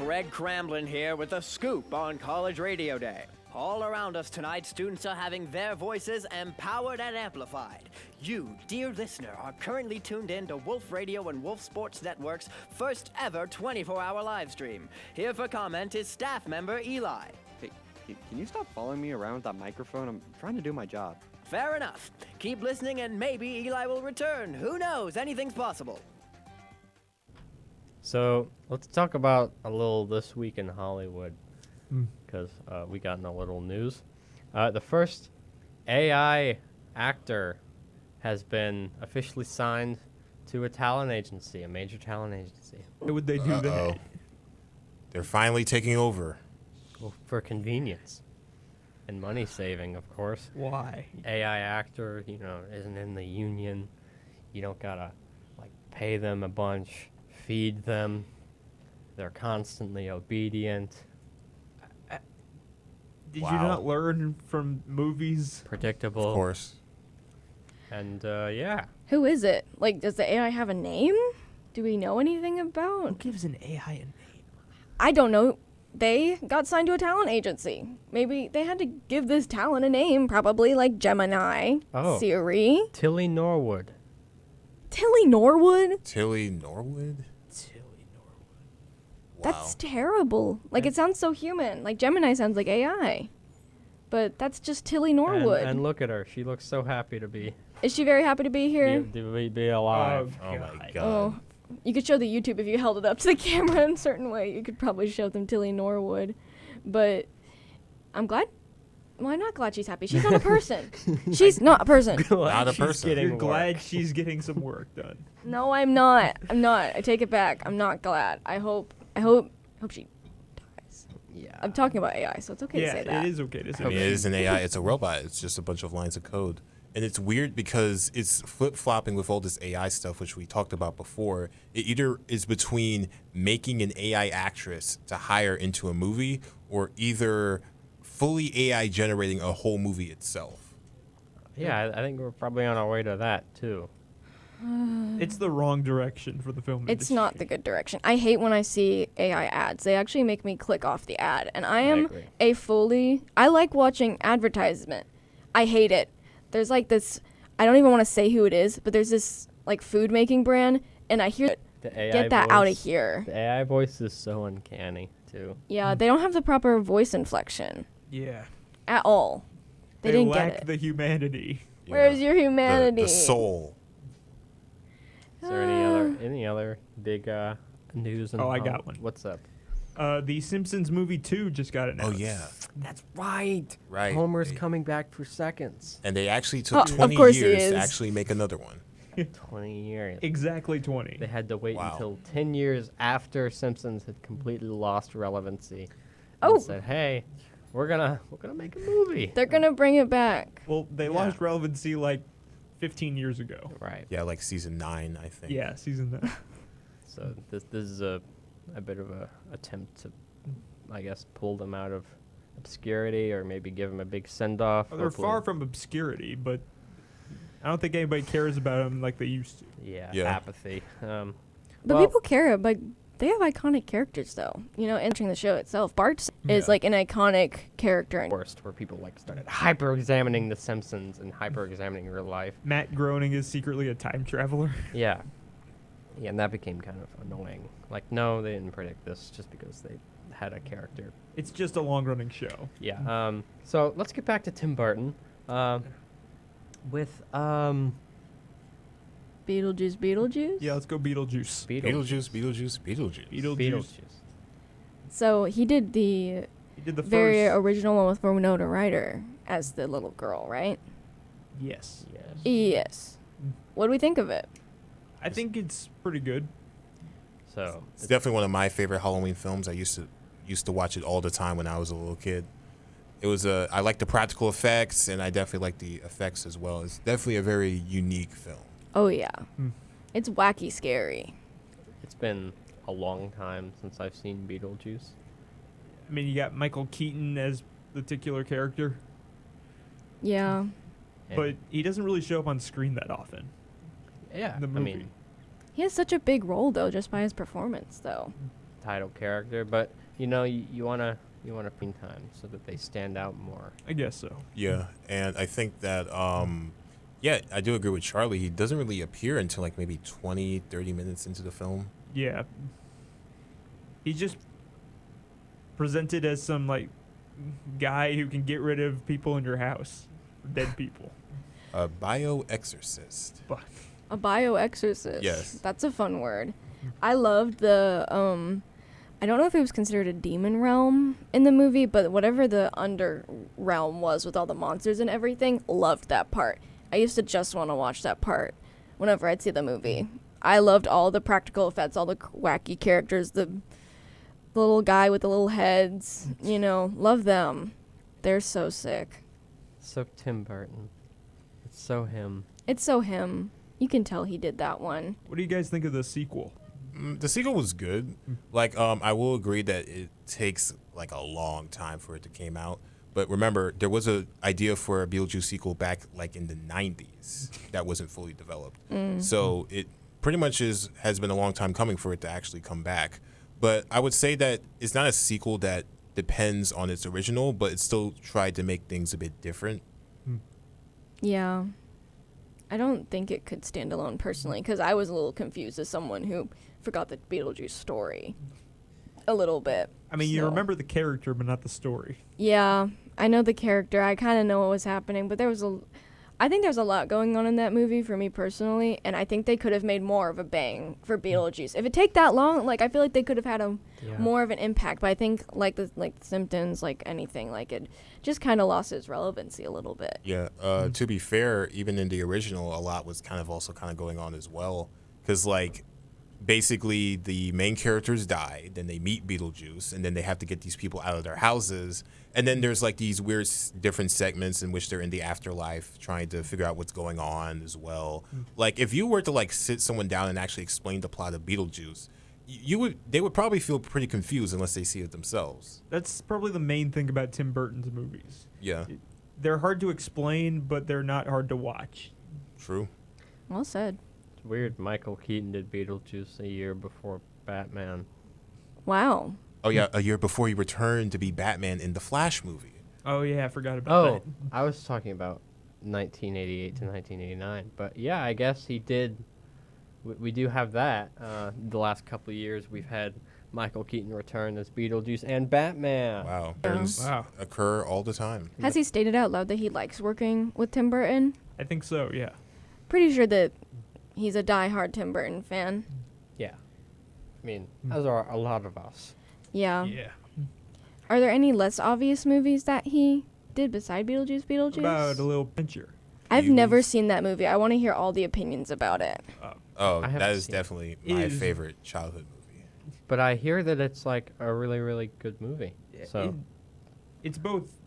Greg Cramblin here with a scoop on College Radio Day. All around us tonight, students are having their voices empowered and amplified. You, dear listener, are currently tuned in to Wolf Radio and Wolf Sports Network's first ever 24-hour live stream. Here for comment is staff member Eli. Hey, can you stop following me around with that microphone? I'm trying to do my job. Fair enough. Keep listening and maybe Eli will return. Who knows? Anything's possible. So let's talk about a little this week in Hollywood, because we got in a little news. The first AI actor has been officially signed to a talent agency, a major talent agency. Why would they do that? They're finally taking over. Well, for convenience and money saving, of course. Why? AI actor, isn't in the union. You don't gotta pay them a bunch. Feed them. They're constantly obedient. Did you not learn from movies? Predictable. Of course. And, yeah. Who is it? Does the AI have a name? Do we know anything about? Who gives an AI a name? I don't know. They got signed to a talent agency. Maybe they had to give this talent a name, probably like Gemini, Siri. Tilly Norwood. Tilly Norwood? Tilly Norwood? Wow. That's terrible. It sounds so human. Gemini sounds like AI. But that's just Tilly Norwood. And look at her. She looks so happy to be Is she very happy to be here? be alive. Oh my God. Oh, you could show the YouTube if you held it up to the camera in a certain way. You could probably show them Tilly Norwood. But I'm glad. Well, I'm not glad she's happy. She's not a person. She's not a person. Not a person. You're glad she's getting some work done. No, I'm not. I'm not. I take it back. I'm not glad. I hope she dies. Yeah. I'm talking about AI, so it's okay to say that. Yeah, it is okay to say I mean, that. it is an AI. It's a robot. It's just a bunch of lines of code. And it's weird because it's flip-flopping with all this AI stuff, which we talked about before. It either is between making an AI actress to hire into a movie or either fully AI generating a whole movie itself. Yeah, I think we're probably on our way to that, too. It's the wrong direction for the film industry. It's not the good direction. I hate when I see AI ads. They actually make me click off the ad. And I am I like watching advertisement. I hate it. There's this, I don't even want to say who it is, but there's this food making brand, and I hear The AI get that voice, out of here. The AI voice is so uncanny, too. Yeah, they don't have the proper voice inflection Yeah. at all. They didn't lack get it. the humanity. Where's your humanity? The soul. Is there any other big news? Oh, I got one. What's up? The Simpsons movie 2 just got announced. Oh, yeah. That's right. Right. Homer's coming back for seconds. And they actually Oh, took of 20 course he years is. to actually make another one. 20 years. Exactly 20. They had to wait Wow. until 10 years after Simpsons had completely lost relevancy. Oh. And said, "Hey, we're gonna make a movie." They're going to bring it back. Well, they lost relevancy 15 years ago. Right. Yeah, season 9, I think. Yeah, season 9. So this is a bit of a attempt to, I guess, pull them out of obscurity or maybe give them a big send off. They're far from obscurity, but I don't think anybody cares about them like they used to. Yeah. Yeah. Apathy. But people care. They have iconic characters, though. Entering the show itself, Bart is an iconic character. Worst, where people started hyper-examining The Simpsons and hyper-examining real life. Matt Groening is secretly a time traveler. Yeah. Yeah, and that became kind of annoying. No, they didn't predict this just because they had a character. It's just a long-running show. Yeah. So let's get back to Tim Burton. With Beetlejuice? Yeah, let's go Beetlejuice. Beetlejuice. So he did the very original one with Winona Ryder as the little girl, right? Yes. Yes. What do we think of it? I think it's pretty good. So It's definitely one of my favorite Halloween films. I used to watch it all the time when I was a little kid. It was I like the practical effects, and I definitely like the effects as well. It's definitely a very unique film. Oh, yeah. It's wacky scary. it's been a long time since I've seen Beetlejuice. I mean, you got Michael Keaton as the titular character, Yeah. but he doesn't really show up on screen that often. Yeah, the I movie. mean, He has such a big role, though, just by his performance, though. title character, but you know, you wanna pin time so that they stand out more. I guess so. Yeah, and I think that yeah, I do agree with Charlie. He doesn't really appear until like maybe 20, 30 minutes into the film. Yeah. He's just presented as some like guy who can get rid of people in your house, dead people. A bioexorcist. But A bioexorcist. Yes. That's a fun word. I loved the I don't know if it was considered a demon realm in the movie, but whatever the under realm was with all the monsters and everything, loved that part. I used to just want to watch that part whenever I'd see the movie. I loved all the practical effects, all the wacky characters, the little guy with the little heads, love them. They're so sick. So Tim Burton. It's so him. It's so him. You can tell he did that one. what do you guys think of the sequel? The sequel was good. Like, I will agree that it takes like a long time for it to came out. But remember, there was an idea for a Beetlejuice sequel back like in the 90s that wasn't fully developed. So it pretty much has been a long time coming for it to actually come back. But I would say that it's not a sequel that depends on its original, but it still tried to make things a bit different. Yeah. I don't think it could stand alone personally, because I was a little confused as someone who forgot the Beetlejuice story a little bit. I mean, you So- remember the character, but not the story. Yeah, I know the character. I kind of know what was happening, but I think there's a lot going on in that movie for me personally, and I think they could have made more of a bang for Beetlejuice. If it take that long, like I feel like they could have had more of an impact. But I think like the Simpsons, like anything, like it just kind of lost its relevancy a little bit. Yeah. To be fair, even in the original, a lot was kind of also kind of going on as well. Because, like, basically the main characters die, then they meet Beetlejuice, and then they have to get these people out of their houses. And then there's, like, these weird different segments in which they're in the afterlife trying to figure out what's going on as well. Like, if you were to, like, sit someone down and actually explain the plot of Beetlejuice, they would probably feel pretty confused unless they see it themselves. That's probably the main thing about Tim Burton's movies. Yeah, They're hard to explain, but they're not hard to watch. true. Well said. It's weird. Michael Keaton did Beetlejuice a year before Batman. Wow. Oh, yeah, a year before he returned to be Batman in the Flash movie. Oh, yeah, I forgot about Oh, that. I was talking about 1988 to 1989. But yeah, I guess he did. We do have that. The last couple of years, we've had Michael Keaton return as Beetlejuice and Batman. Wow. Turns Wow. occur all the time. Has he stated out loud that he likes working with Tim Burton? I think so, yeah. Pretty sure that he's a diehard Tim Burton fan. Yeah. I mean, as are a lot of us. Yeah. Yeah. Are there any less obvious movies that he did beside Beetlejuice? About a little pincher. I've He never was- seen that movie. I want to hear all the opinions about it. Oh, I haven't that is seen it. definitely my Is- favorite childhood movie. But I hear that it's like a really, really good movie. So It's both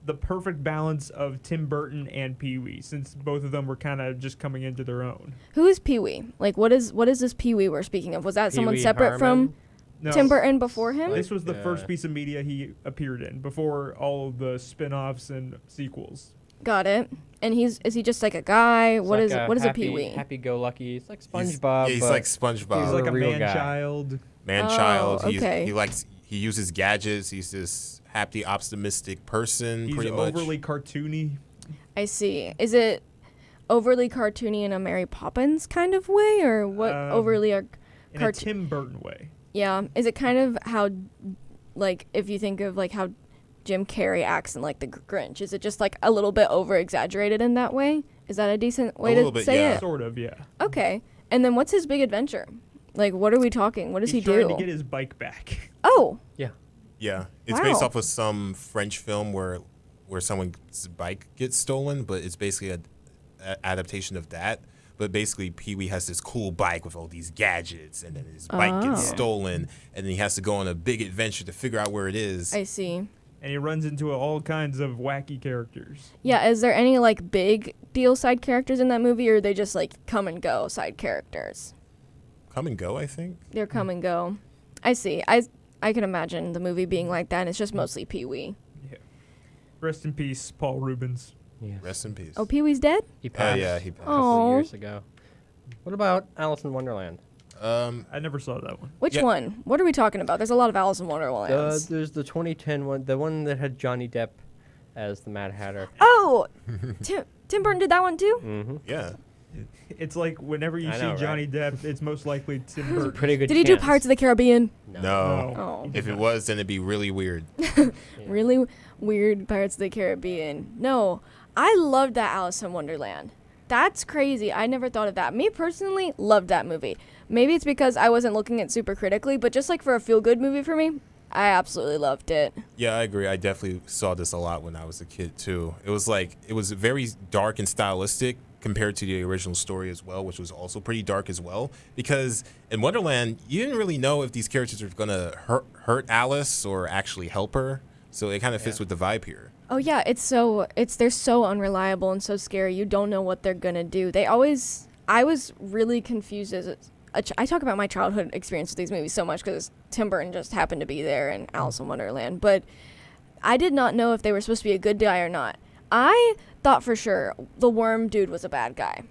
the perfect balance of Tim Burton and Pee-wee, since both of them were kind of just coming into their own. Who is Pee-wee? Like, what is this Pee-wee we're speaking of? Was that someone Pee-wee separate Herman? from No, Tim Burton before him? This was the Yeah. first piece of media he appeared in before all of the spin-offs and sequels. Got it. And is he just like a guy? it's What like is what is a happy, Pee-wee? Happy-go-lucky. It's like He's- SpongeBob. yeah, he's but like SpongeBob. He's like a real guy. man-child. Man-child. Oh, okay. He uses gadgets. He's this happy, optimistic person, He's pretty much. overly cartoony. I see. Is it overly cartoony in a Mary Poppins kind of way, or what? Overly In a Cart- Tim Burton way. Yeah. Is it kind of how, like, if you think of like how Jim Carrey acts in like The Grinch? Is it just like a little bit over exaggerated in that way? Is that a decent way little to bit, say yeah. it? Sort of, yeah. Okay. And then what's his big adventure? Like, what are we talking? What does He's he trying do? to get his bike back. Oh, Yeah, it's based Wow. off of some French film where someone's bike gets stolen, but it's basically a adaptation of that. But basically, Pee-wee has this cool bike with all these gadgets, and then his bike gets Oh. stolen, and then he has to go on a big adventure to figure out where it is. I see. And he runs into all kinds of wacky characters. Yeah, is there any like big deal side characters in that movie, or are they just like come and go side characters? Come and go, I think. They're come and go. I see. I can imagine the movie being like that, and it's just mostly Pee-wee. Yeah. Rest in peace, Paul Rubens. Yes. Rest in peace. Oh, Pee-wee's dead? He passed yeah, he a passed. couple Aw. of years ago. What about Alice in Wonderland? I never saw that one. Which Yeah. one? What are we talking about? There's a lot of Alice in Wonderland. There's the 2010 one, the one that had Johnny Depp as the Mad Hatter. Oh, Tim Burton did that one too. Mm-hmm. Yeah. It's like whenever you I see know, Johnny Depp, it's most likely Tim It was a Burton. pretty good. Did he do chance. Pirates of the Caribbean? No. Oh. If it was, then it'd be really weird. Really weird Pirates of the Caribbean. No, I loved that Alice in Wonderland. That's crazy. I never thought of that. Me personally, loved that movie. Maybe it's because I wasn't looking at it super critically, but just like for a feel-good movie for me, I absolutely loved it. Yeah, I agree. I definitely saw this a lot when I was a kid too. It was very dark and stylistic compared to the original story as well, which was also pretty dark as well. Because in Wonderland, you didn't really know if these characters were gonna hurt Alice or actually help her. So it kind of fits with the vibe here. Oh yeah, they're so unreliable and so scary. You don't know what they're gonna do. I was really confused I talk about my childhood experience with these movies so much because Tim Burton just happened to be there in Alice in Wonderland, but I did not know if they were supposed to be a good guy or not. I thought for sure the worm dude was a bad guy.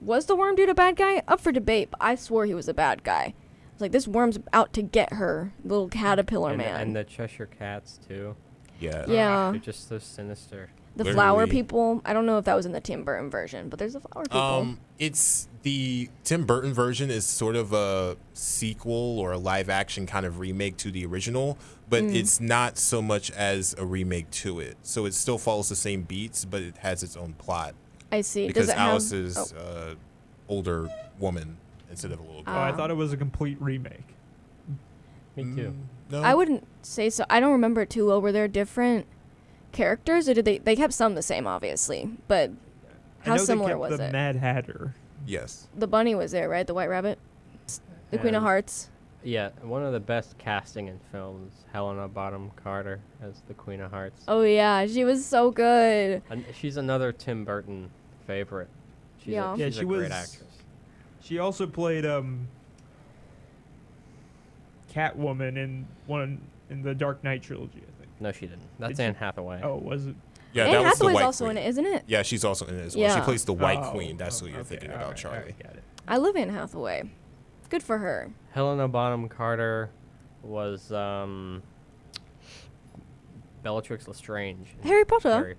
Was the worm dude a bad guy? Up for debate, but I swore he was a bad guy. I was like, this worm's out to get her, little caterpillar man. And the Cheshire Cats too. Yeah. Yeah. They're just so sinister. The Literally. flower people. I don't know if that was in the Tim Burton version, but there's the flower people. It's the Tim Burton version is sort of a sequel or a live action kind of remake to the original, but it's not so much as a remake to it. So it still follows the same beats, but it has its own plot. I see. Because Does it Alice have, is older woman instead of a little girl. Oh, I thought it was a complete remake. Me too. No, I wouldn't say so. I don't remember it too well. Were there different characters, or did they kept some the same, obviously, but I how know similar they kept was the it? Mad Hatter. Yes. The bunny was there, right? The white rabbit, the Queen of And- Hearts. Yeah, one of the best casting in films, Helena Bonham Carter as the Queen of Hearts. Oh yeah, she was so good. And she's another Tim Burton favorite. She's Yeah. a, Yeah, she's she a great was- actress. She also played Catwoman in the Dark Knight trilogy, I think. No, she didn't. That's Did she? Anne Hathaway. Oh, was it? Yeah, Anne that was the Hathaway's White also Queen. in it, isn't it? Yeah, she's also in it as well. She Yeah. plays the White Oh, Queen. That's what you're okay, thinking all about, right, Charlie. all right, got it. I love Anne Hathaway. Good for her. Helena Bonham Carter was Bellatrix Lestrange. in Harry Potter.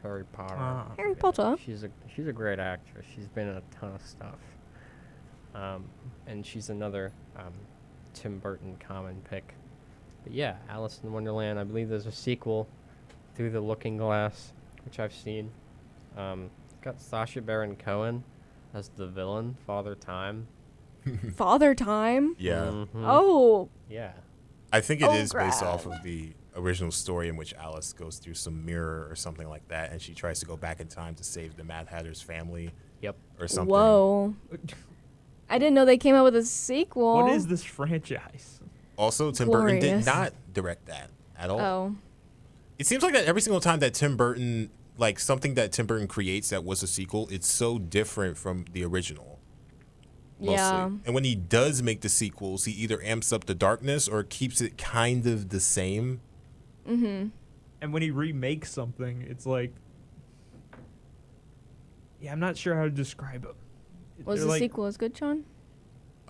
Harry Potter. Ah, Harry okay. Potter. She's a great actress. She's been in a ton of stuff. And she's another Tim Burton common pick. But yeah, Alice in Wonderland. I believe there's a sequel, Through the Looking Glass, which I've seen. Got Sacha Baron Cohen as the villain, Father Time. Father Time. Yeah. Mhm. Oh, Yeah. I think it Oh, is based off Brad. of the original story in which Alice goes through some mirror or something like that, and she tries to go back in time to save the Mad Hatter's family Yep. or something. whoa! I didn't know they came out with a sequel. What is this franchise? Also, Tim Burton did Glorious. not direct that at all. Oh, It seems like that every single time that Tim Burton, like something that Tim Burton creates that was a sequel, it's so different from the original. Mostly. yeah. And when he does make the sequels, he either amps up the darkness or keeps it kind of the same. Mm-hmm. And when he remakes something, it's like, yeah, I'm not sure how to describe it. Was They're the like- sequel as good, Sean?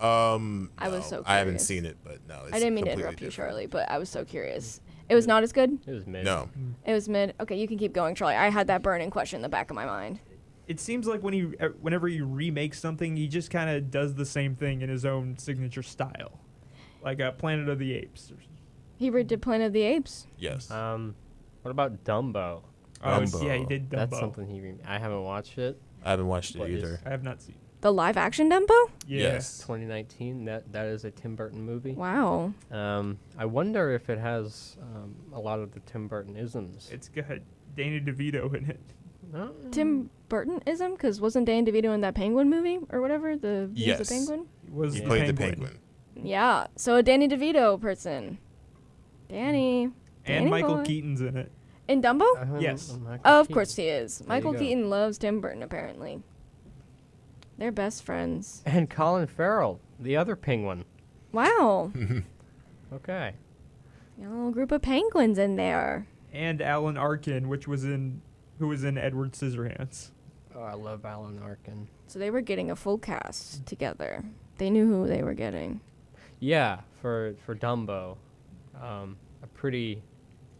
I was so I haven't curious. seen it, but no. It's I didn't mean to completely interrupt you, different. Charlie, but I was so curious. It was not as good. It was mid. No. It was mid. Okay, you can keep going, Charlie. I had that burning question in the back of my mind. It seems like whenever he remakes something, he just kind of does the same thing in his own signature style, like Planet of the Apes. He redid Planet of the Apes. Yes. What about Dumbo? Dumbo. Yeah, he did Dumbo. That's something I haven't watched it. I haven't watched it What is- either. I have not seen. The live action Dumbo? Yeah. Yes. 2019. That is a Tim Burton movie. Wow. I wonder if it has a lot of the Tim Burton isms. It's got Danny DeVito in it. Tim Burton-ism? Because wasn't Dan DeVito in that Penguin movie or whatever? He was Yes. the Penguin? He was He the played penguin. the penguin. Yeah. So a Danny DeVito person. Danny. And Danny Michael boy. Keaton's in it. In Dumbo? Yes. Oh, of course he is. There you Michael go. Keaton loves Tim Burton, apparently. They're best friends. And Colin Farrell, the other penguin. Wow. Okay. Got a little group of penguins in there. And Alan Arkin, who was in Edward Scissorhands. Oh, I love Alan Arkin. So they were getting a full cast together. They knew who they were getting. Yeah, for Dumbo, a pretty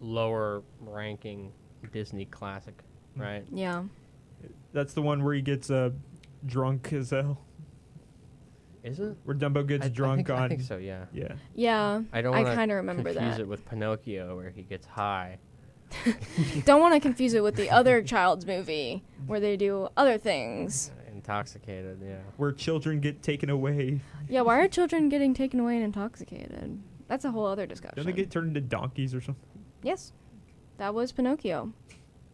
lower ranking Disney classic, right? Yeah. That's the one where he gets drunk as hell. Is it? Where Dumbo gets drunk on. I think so. Yeah. Yeah. Yeah. I don't I want kind of to remember confuse that. it with Pinocchio, where he gets high. Don't want to confuse it with the other child's movie where they do other things. Intoxicated, yeah. Where children get taken away. Yeah, why are children getting taken away and intoxicated? That's a whole other discussion. Don't they get turned into donkeys or something? Yes. That was Pinocchio.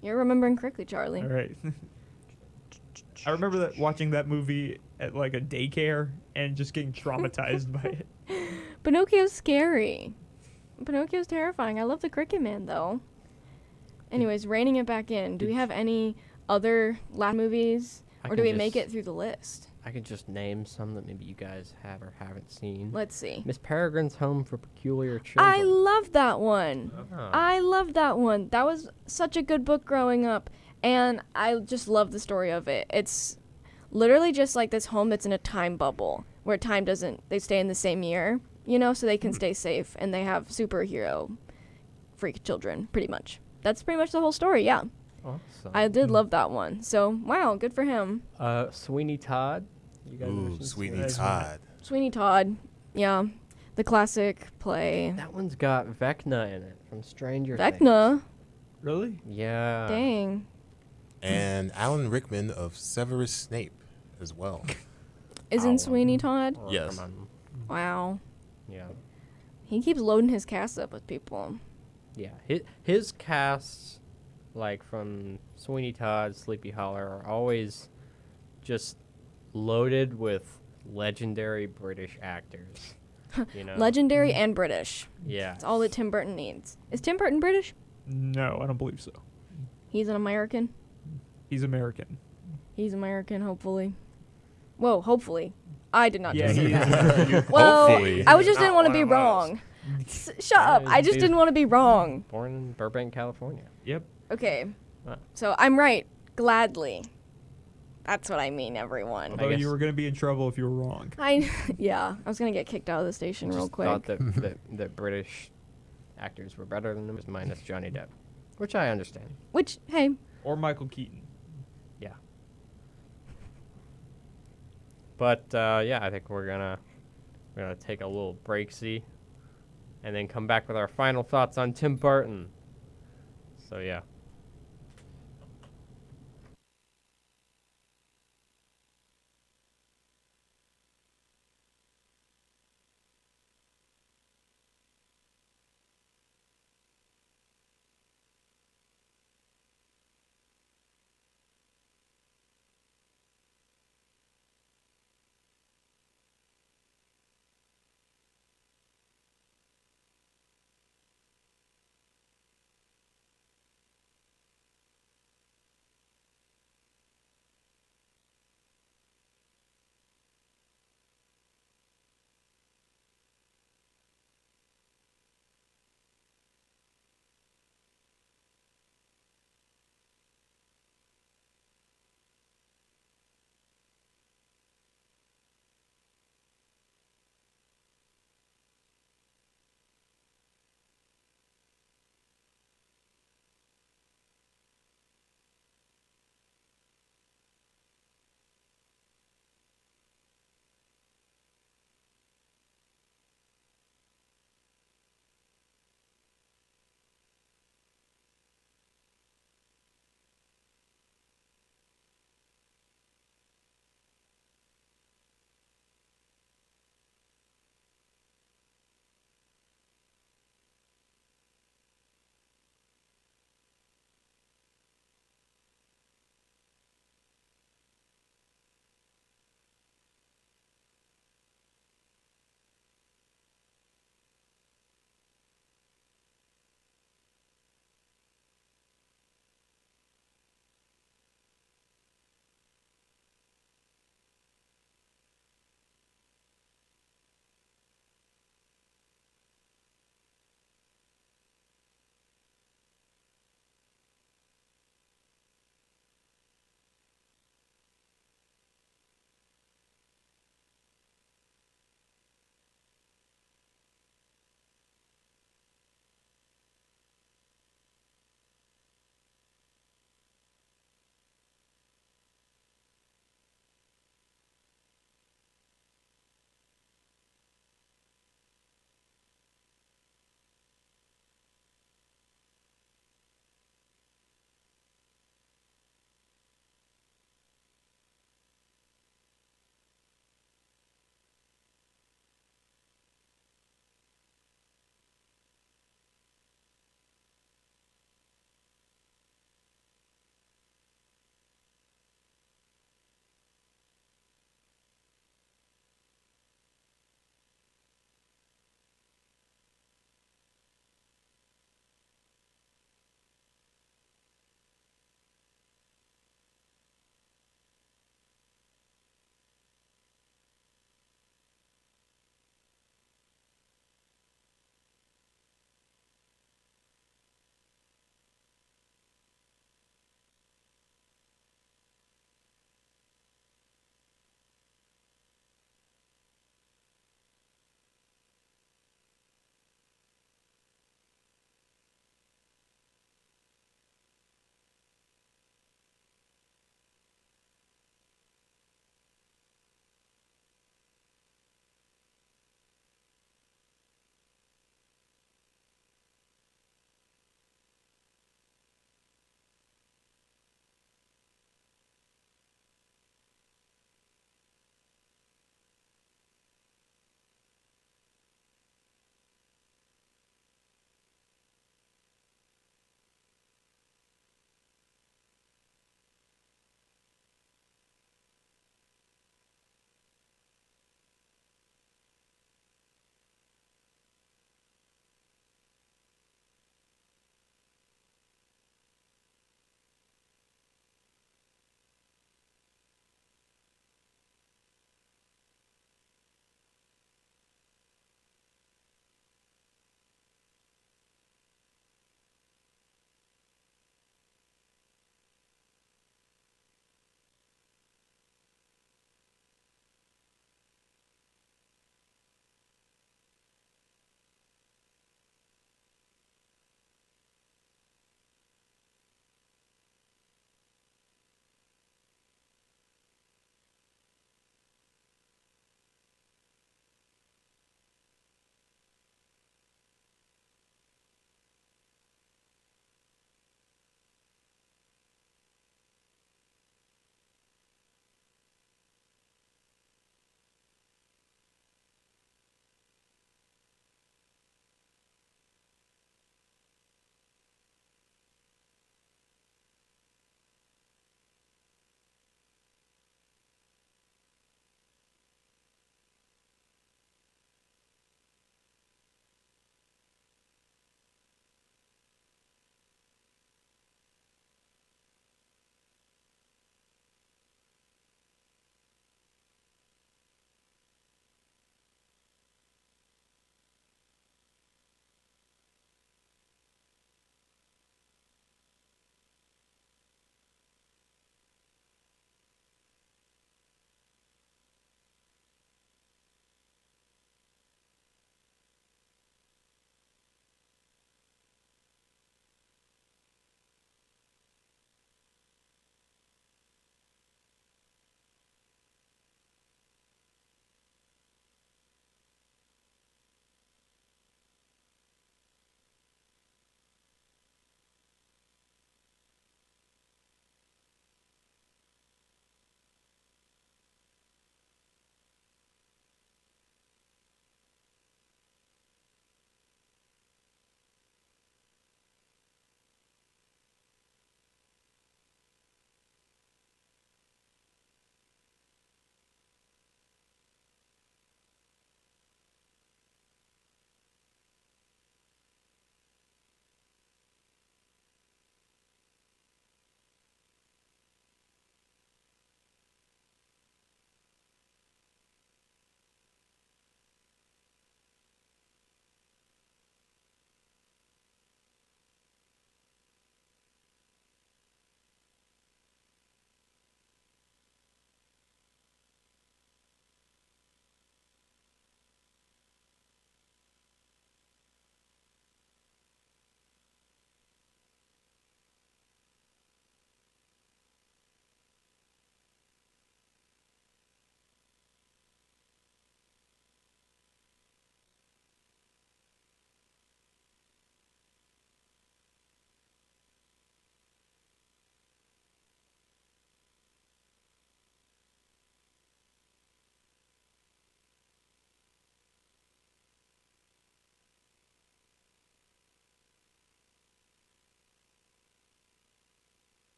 You're remembering correctly, Charlie. All right. I remember that watching that movie at like a daycare and just getting traumatized by it. Pinocchio's scary. Pinocchio's terrifying. I love the Cricket Man, though. Anyways, reining it back in. Do we have any other last movies? I Or do we can make just- it through the list? I can just name some that maybe you guys have or haven't seen. Let's see. Miss Peregrine's Home for Peculiar Children. I love that one. Oh. I love that one. That was such a good book growing up, and I just love the story of it. It's literally just like this home that's in a time bubble where time doesn't, they stay in the same year, you know, so they can stay safe, and they have superhero freak children, pretty much. That's pretty much the whole story, yeah. Awesome. I did love that one. So, wow, good for him. Sweeney Todd. You guys ever Ooh, seen Sweeney That's Todd. Sweeney Todd, yeah. The classic play. That one's got Vecna in it from Stranger Things. Vecna. Really? Yeah. Dang. And Alan Rickman of Severus Snape as well. Isn't Alan. Sweeney Todd? Yes. Rickman. Wow. Yeah. He keeps loading his cast up with people. Yeah. His casts, like from Sweeney Todd, Sleepy Hollow, are always just loaded with legendary British actors. You know? Legendary and British. Yeah. That's all that Tim Burton needs. Is Tim Burton British? No, I don't believe so. He's an American. He's American. He's American, hopefully. Whoa, hopefully. I did not Yeah, just say he that. is. Well, Hopefully. I just didn't Not want to one be of us. wrong. Shut up. I just didn't want to be wrong. Born in Burbank, California. Yep. Okay. Huh. So I'm right. Gladly. That's what I mean, everyone. Although guess- you were going to be in trouble if you were wrong. Yeah, I was going to get kicked out of the station real Just quick. thought that British actors were better than them, minus Johnny Depp, which I understand. Which, hey, Or Michael Keaton. Yeah. But yeah, I think we're gonna take a little break-see, and then come back with our final thoughts on Tim Burton. So yeah.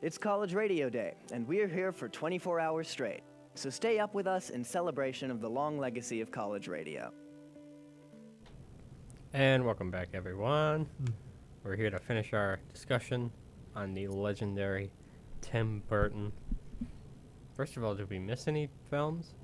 It's College Radio Day, and we're here for 24 hours straight. So stay up with us in celebration of the long legacy of college radio. And welcome back, everyone. We're here to finish our discussion on the legendary Tim Burton. First of all, did we miss any films?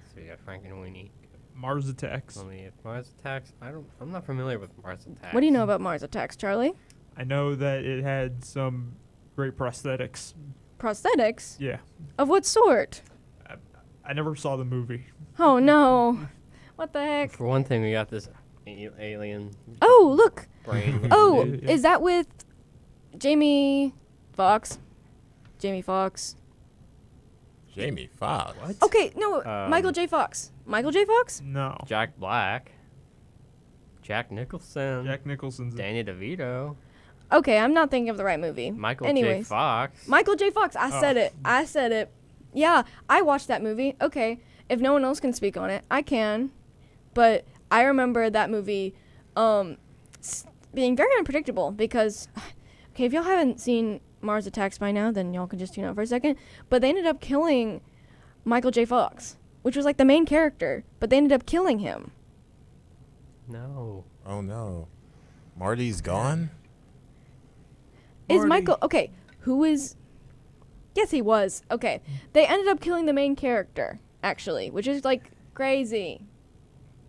So we got Frankenweenie. Mars Attacks. Mars Attacks. I'm not familiar with Mars Attacks. What do you know about Mars Attacks, Charlie? I know that it had some great prosthetics. Prosthetics? Yeah. Of what sort? I never saw the movie. Oh no. What the heck? For one thing, we got this alien Oh, look. brain. Oh, Yeah. is that with Jamie Foxx? Jamie Foxx. Jamie Foxx. What? Okay, no, Michael J. Fox. Michael J. Fox? No. Jack Black. Jack Nicholson. Jack Nicholson's. Danny DeVito. Okay, I'm not thinking of the right movie. Michael J. Anyways. Fox. Michael J. Fox. I said it. I said it. Yeah, I watched that movie. Okay, if no one else can speak on it, I can. But I remember that movie being very unpredictable because, okay, if y'all haven't seen Mars Attacks by now, then y'all can just tune out for a second. But they ended up killing Michael J. Fox, which was like the main character, but they ended up killing him. No. Oh no, Marty's gone. Is Marty. Michael okay? Who is? Yes, he was. Okay, they ended up killing the main character actually, which is like crazy,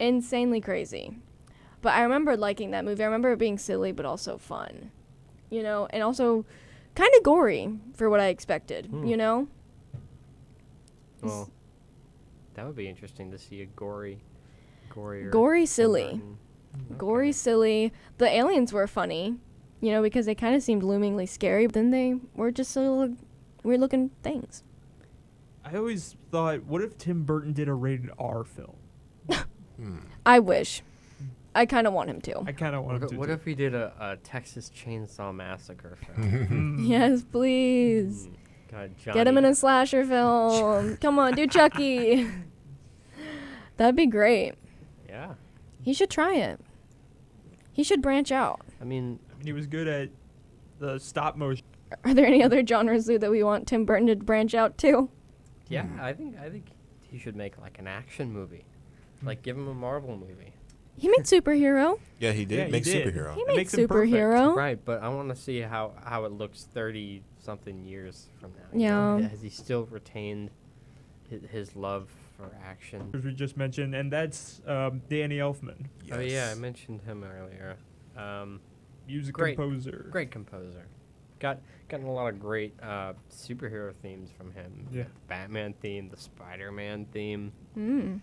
insanely crazy. But I remember liking that movie. I remember it being silly, but also fun, you know, and also kind of gory for what I expected, you know. Well, that would be interesting to see a gory Silly. Tim Burton. Gory, silly. The aliens were funny, you know, because they kind of seemed loomingly scary, but then they were just little weird-looking things. I always thought, what if Tim Burton did a rated R film? I wish. I kind of want him to. I kind of want him to. What do. if we did a Texas Chainsaw Massacre film? Yes, please. God, Get him in Johnny- a slasher film. Come on, do Chucky. That'd be great. Yeah. He should try it. He should branch out. I mean, He was good at the stop motion. Are there any other genres, Lou, that we want Tim Burton to branch out to? yeah, I think he should make like an action movie. Like give him a Marvel movie. He made superhero. Yeah, he did Yeah, he make did. superhero. He made makes him perfect. superhero. Right, but I want to see how it looks 30 something years from now. Yeah. Has he still retained his love for action? As we just mentioned, and that's Danny Elfman, Oh yeah, I Yes. mentioned him earlier. music Great. composer. Great composer. Gotten a lot of great superhero themes from him. Yeah. The Batman theme, the Spider-Man theme. Mm.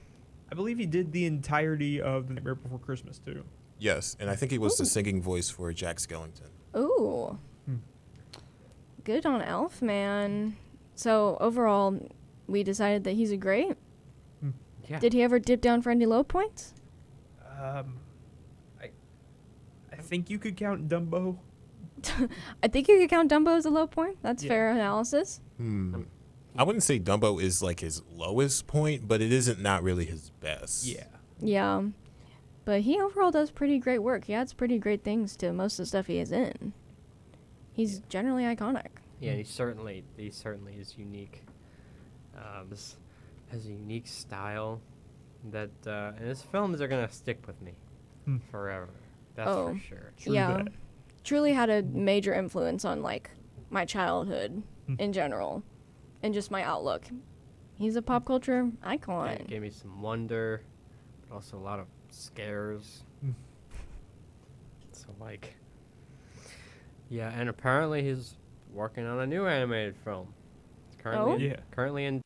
I believe he did the entirety of The Nightmare Before Christmas too. Yes, and I think he was the Ooh. singing voice for Jack Skellington. Ooh. Hmm. Good on Elfman. So overall, we decided that he's a great. Yeah. Did he ever dip down for any low points? I think you could count Dumbo. I think you could count Dumbo as a low point. That's Yeah. fair analysis. I wouldn't say Dumbo is like his lowest point, but it isn't not really his best. Yeah. But he overall does pretty great work. He adds pretty great things to most of the stuff he is in. He's generally iconic. Yeah, he certainly is unique. Has a unique style that and his films are gonna stick with me forever. That's Oh. for sure. True yeah. that. Truly had a major influence on like my childhood in general and just my outlook. He's a pop culture Yeah, icon. it gave me some wonder, but also a lot of scares. So like, yeah, and apparently he's working on a new animated film. It's currently Oh? Yeah. currently in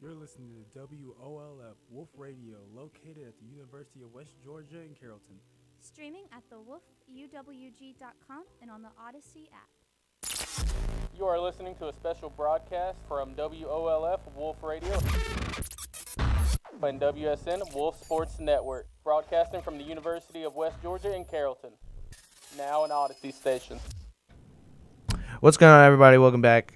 You're listening to WOLF Wolf Radio, located at the University of West Georgia in Carrollton. Streaming at thewolfUWG.com and on the Odyssey app. You are listening to a special broadcast from WOLF Wolf Radio and WSN Wolf Sports Network, broadcasting from the University of West Georgia in Carrollton. Now an Odyssey station. What's going on, everybody? Welcome back.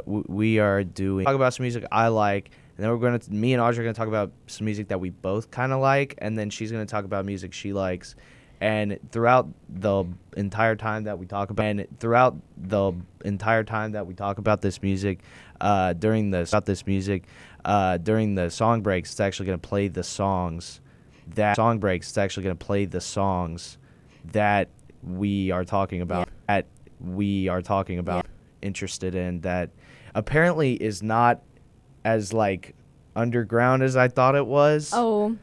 We are talk about some music I like, and then me and Audrey are gonna talk about some music that we both kind of like, and then she's gonna talk about music she likes. And throughout the entire time that we talk about, this music, during the song breaks, it's actually gonna play the songs that we are talking about. Interested in, that apparently is not as like underground as I thought it was. Oh,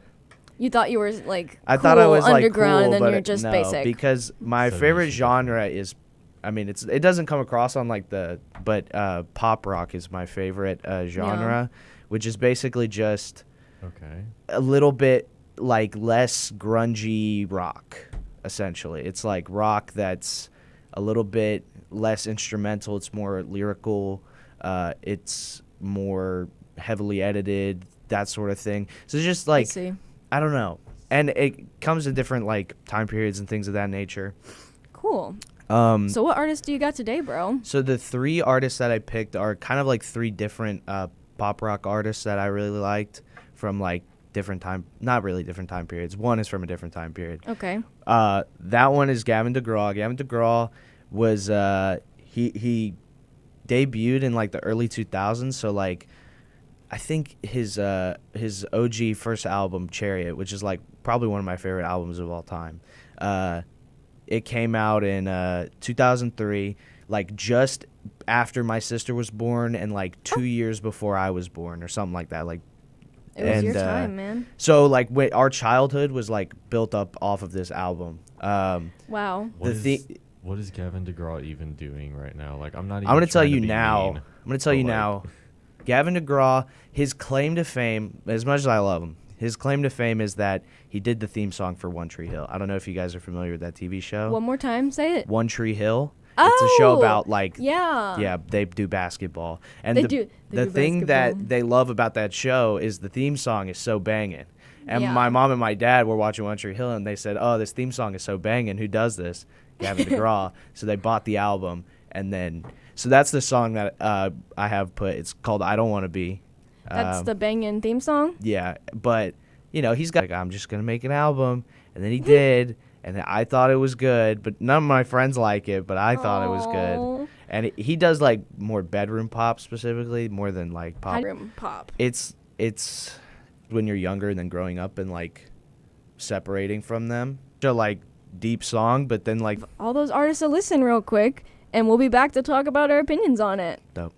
you thought you were like I cool, thought I was like underground, cool, and then but you're just no, basic. because my favorite genre is, I mean, it doesn't come across on like pop rock is my favorite genre, which is basically just a little bit like less grungy rock. Essentially, it's like rock that's a little bit less instrumental. It's more lyrical. It's more heavily edited, that sort of thing. So it's just like, I don't know. And it comes in different like time periods and things of that nature. Cool. So what artists do you got today, bro? So the three artists that I picked are kind of like three different pop rock artists that I really liked from like not really different time periods. One is from a different time period. Okay. That one is Gavin DeGraw. Gavin DeGraw was he debuted in like the early 2000s, so like I think his OG first album, Chariot, which is like probably one of my favorite albums of all time, it came out in 2003, like just after my sister was born and like 2 years before I was born or something like that. Like, it was your time, man. So like our childhood was like built up off of this album. Wow. What is Gavin DeGraw even doing right now? Like, I'm gonna tell you now. Gavin DeGraw, his claim to fame, as much as I love him, his claim to fame is that he did the theme song for One Tree Hill. I don't know if you guys are familiar with that TV show. One more time, say it. One Tree Hill. It's a show about like yeah, they do basketball. And the thing that they love about that show is the theme song is so banging. And Yeah. my mom and my dad were watching One Tree Hill, and they said, "Oh, this theme song is so banging. Who does this?" Gavin DeGraw. So they bought the album, and then so that's the song that I have put. It's called "I Don't Want to Be." That's the banging theme song. Yeah, but you know he's got like, I'm just gonna make an album, and then he did. And I thought it was good, but none of my friends like it, but I thought it was good. And he does like more bedroom pop specifically, more than like pop. Bedroom pop. It's when you're younger and then growing up and like separating from them. So like deep song, but then like all those artists to listen real quick, and we'll be back to talk about our opinions on it. dope.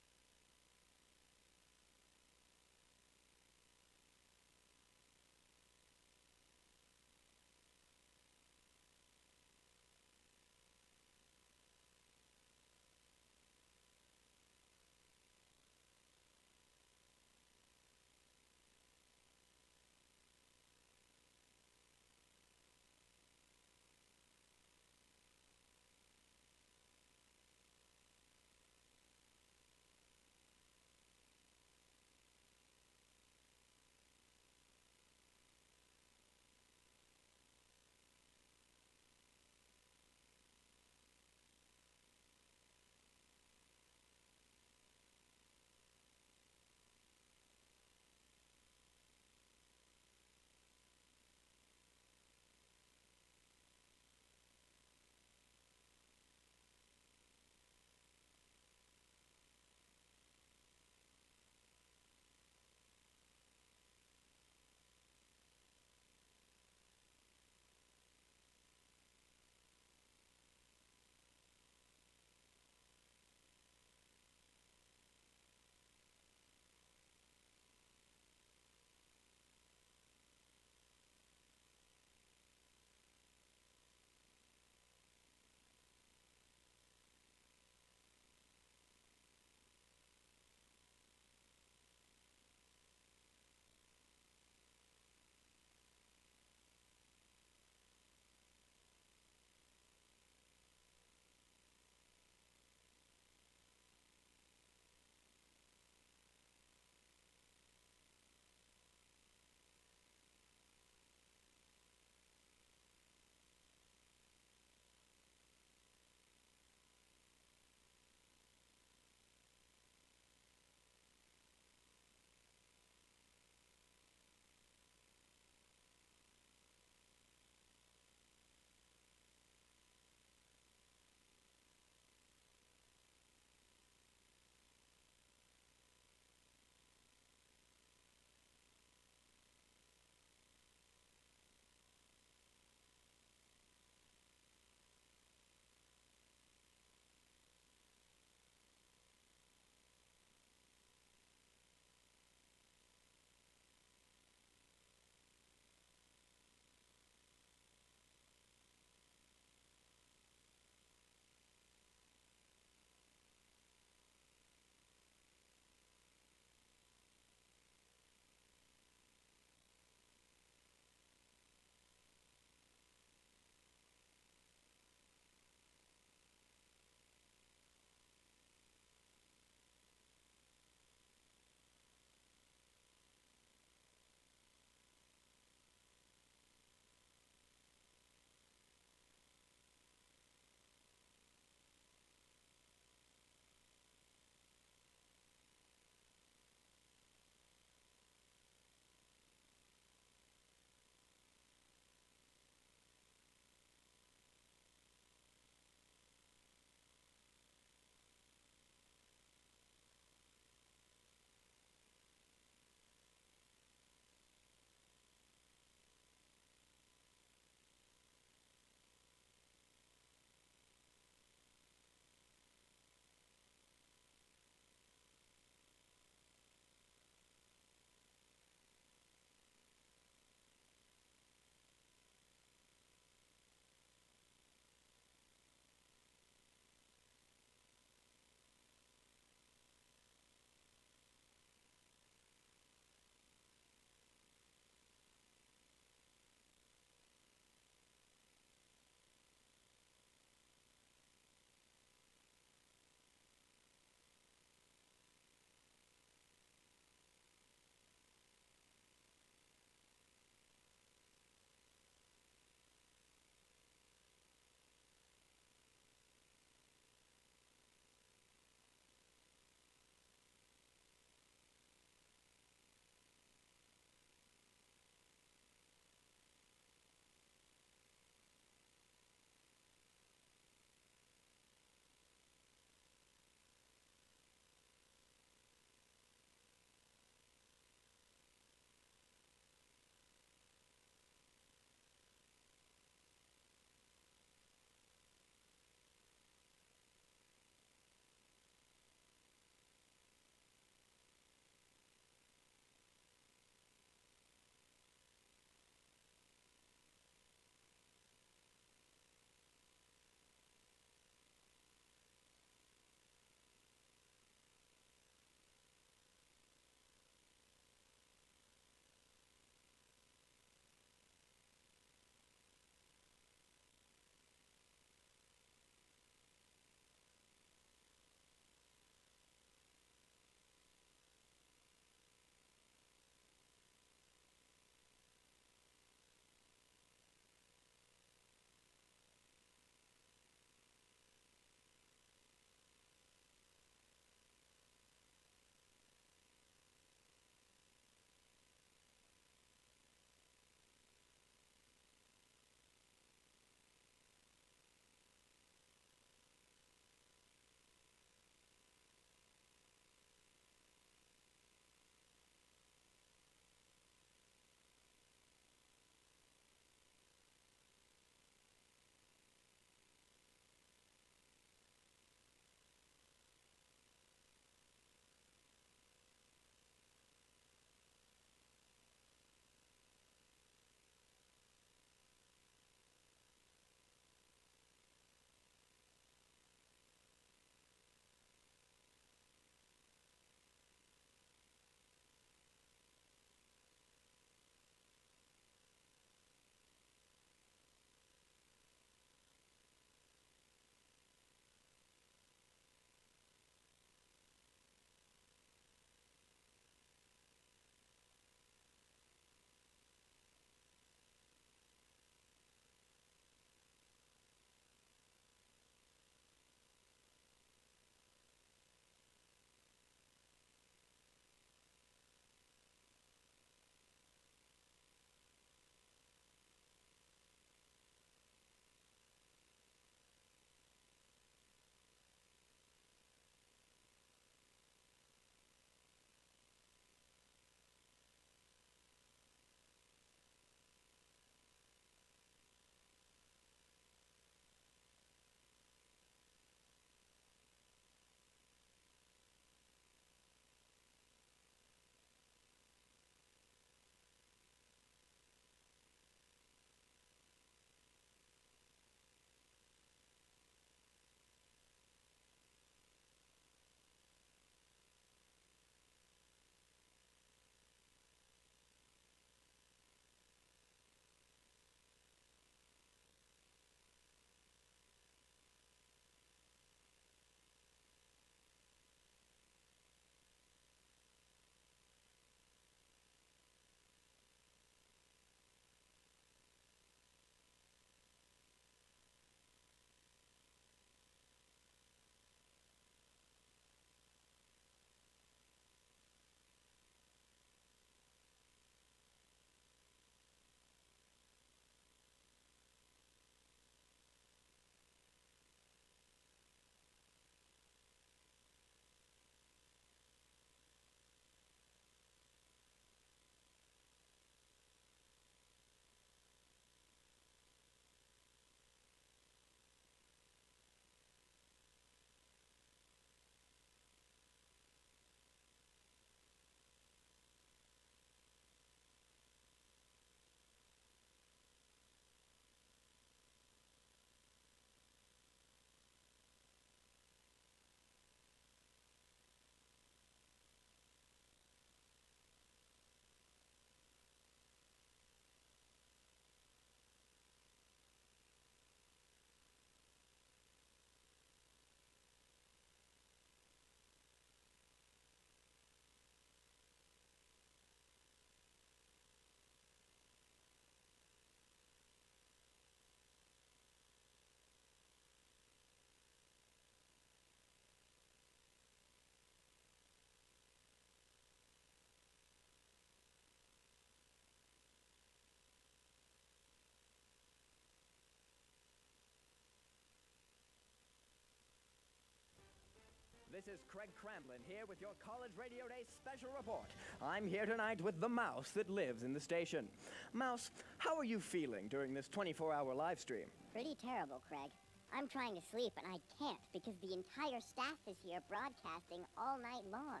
This is Craig Cramblin here with your College Radio Day special report. I'm here tonight with the mouse that lives in the station. Mouse, how are you feeling during this 24-hour live stream? Pretty terrible, Craig. I'm trying to sleep, and I can't because the entire staff is here broadcasting all night long.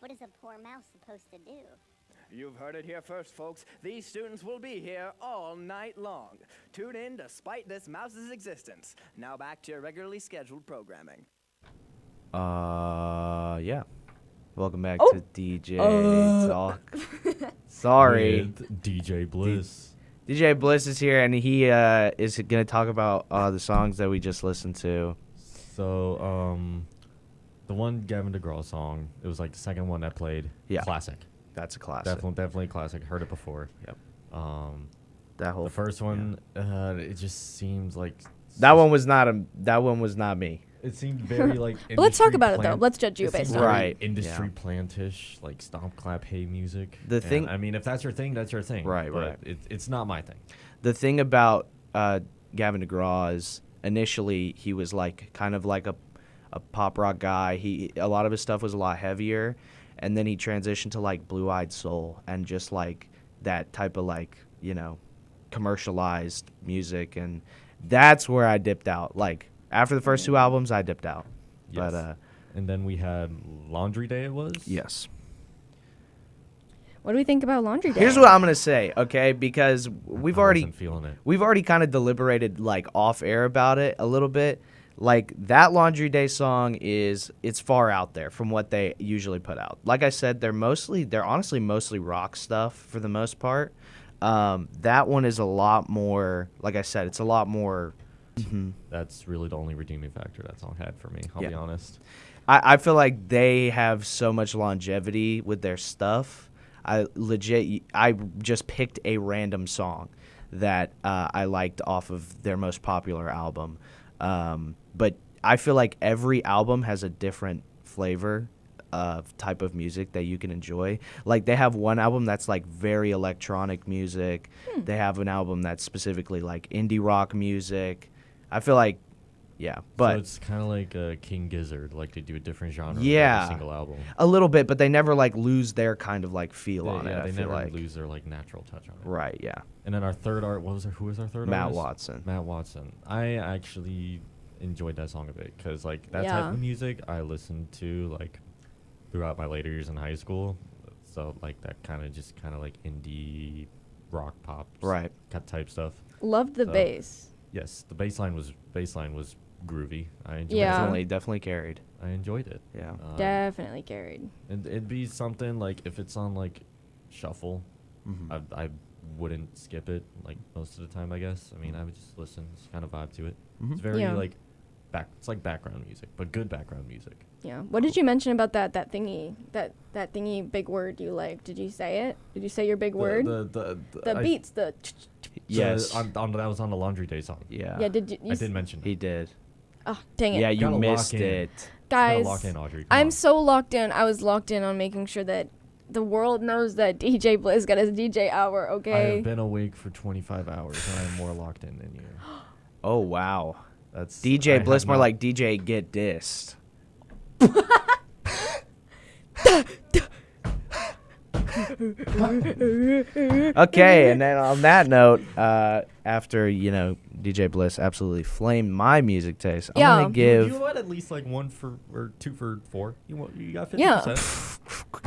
What is a poor mouse supposed to do? You've heard it here first, folks. These students will be here all night long. Tune in despite this mouse's existence. Now back to your regularly scheduled programming. Yeah. Welcome back to DJ Talk. Sorry. With DJ Bliss. DJ Bliss is here, and he is going to talk about the songs that we just listened to. So, the one Gavin DeGraw song, it was like the second one that played. Yeah. Classic. That's a classic. Definitely a classic. Heard it before. Yep. The first one, it just seems like that one was not me. It seemed very like. But let's talk about it though. Let's judge you based on right. Industry plantish, like stomp, clap, hey music. The thing. I mean, if that's your thing, that's your thing. Right. But it's not my thing. The thing about Gavin DeGraw is initially he was like kind of like a pop rock guy. A lot of his stuff was a lot heavier, and then he transitioned to like Blue Eyed Soul and just like that type of like commercialized music, and that's where I dipped out. Like after the first two albums, I dipped out. Yes. But and then we had Laundry Day. It was. Yes. What do we think about Laundry Day? Here's what I'm gonna say, okay? Because we've already feeling it. We've already kind of deliberated like off air about it a little bit. Like that Laundry Day song it's far out there from what they usually put out. Like I said, they're honestly mostly rock stuff for the most part. That one is a lot more. Like I said, it's a lot more. That's really the only redeeming factor that song had for me. I'll be honest. I feel like they have so much longevity with their stuff. I just picked a random song that I liked off of their most popular album. But I feel like every album has a different flavor of type of music that you can enjoy. Like they have one album that's like very electronic music. They have an album that's specifically like indie rock music. I feel like, but so it's kind of like King Gizzard, like they do a different genre with yeah, every single album. A little bit, but they never like lose their kind of like feel on it. Yeah, I they feel never like lose their like natural touch on it. Right, yeah. And then our third who was our third Matt artist? Watson. Matt Watson. I actually enjoyed that song a bit because like that type of music I listened to like throughout my later years in high school. So like that kind of like indie rock pop type stuff. Loved the bass. Yes, the bass line was groovy. I enjoyed it. Definitely carried. I enjoyed it. Yeah. Definitely carried. And it'd be something like if it's on like shuffle, I wouldn't skip it like most of the time, I guess. I mean, I would just listen, just kind of vibe to it. It's very like it's like background music, but good background music. Yeah. What did you mention about that thingy big word you like? Did you say it? Did you say your big word? The beats, the yes. That was on the Laundry Day song. Yeah. Yeah, did you I did mention it. He did. Oh, dang it. Yeah, you missed it. Guys, lock in, Audrey. I'm so locked in. I was locked in on making sure that the world knows that DJ Bliss got his DJ hour, okay? I have been awake for 25 hours and I'm more locked in than you. Oh, wow. That's DJ Bliss, more like DJ Get Dissed. Okay, and then on that note, after DJ Bliss absolutely flamed my music taste, I'm gonna give. You want at least like 1 for or 2 for 4. You got 50%. Yeah.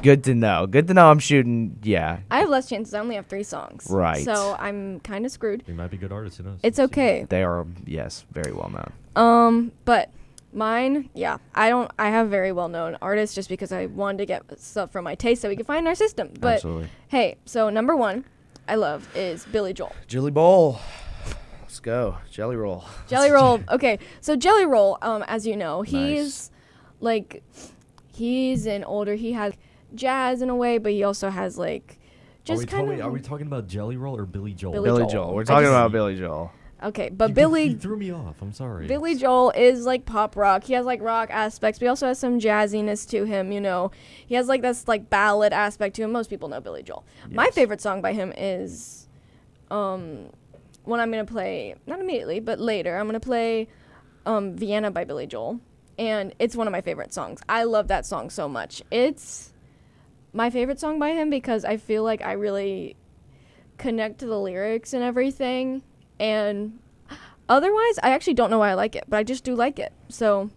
Good to know. Good to know. I'm shooting. Yeah. I have less chances. I only have 3 songs. Right. So I'm kind of screwed. We might be good artists. Who knows? It's okay. They are, yes, very well known. But mine, I have very well known artists just because I wanted to get stuff from my taste that we could find in our system. But absolutely. Hey, so number 1 I love is Billy Joel. Jelly Bowl. Let's go. Jelly Roll. Jelly Roll. Okay, so Jelly Roll, as you know, he's an older, he has jazz in a way, but he also has like just Are we talking about Jelly Roll or Billy Joel? Billy Joel. We're talking about Billy Joel. Okay, but Billy threw me off. I'm sorry. Billy Joel is like pop rock. He has like rock aspects, but he also has some jazziness to him, He has like this like ballad aspect to him. Most people know Billy Joel. Yes. My favorite song by him is one I'm going to play not immediately, but later. I'm going to play Vienna by Billy Joel. and it's one of my favorite songs. I love that song so much. It's my favorite song by him because I feel like I really connect to the lyrics and everything, and otherwise I actually don't know why I like it, but I just do like it. So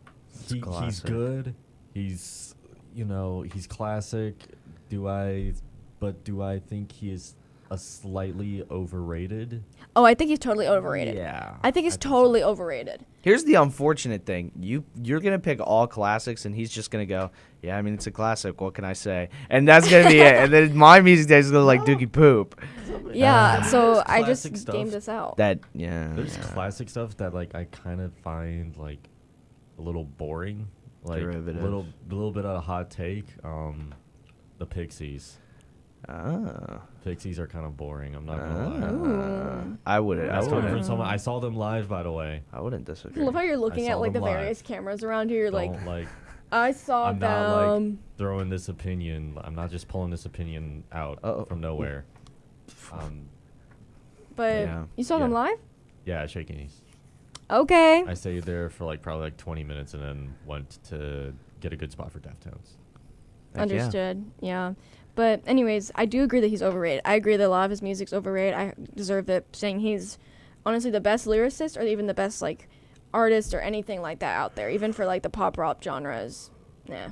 he's good. He's he's classic. Do I think he is a slightly overrated? Oh, I think he's totally overrated. Yeah. I think he's totally overrated. Here's the unfortunate thing. You're going to pick all classics, and he's just going to go, yeah, I mean, it's a classic. What can I say? And that's going to be it. And then my music taste is going to like Dookie Poop. Yeah, so I classic just stuff. gamed this out. There's classic stuff that like I kind of find like a little boring. Like Derivative. little bit of a hot take. The Pixies. Pixies are kind of boring. I'm not gonna lie. I wouldn't. That's coming from someone. I saw them live, by the way. I wouldn't disagree. I love how you're looking I at saw like the them live. various cameras around here. You're Don't, like, I saw I'm them. not like throwing this opinion. I'm not just pulling this opinion out from nowhere. But you saw them live? Yeah, at Shakiney's. Okay. I stayed there for like probably like 20 minutes and then went to get a good spot for Deftones. Understood. Yeah. But anyways, I do agree that he's overrated. I agree that a lot of his music's overrated. I deserve it, saying he's honestly the best lyricist or even the best like artist or anything like that out there, even for like the pop rock genres. Nah.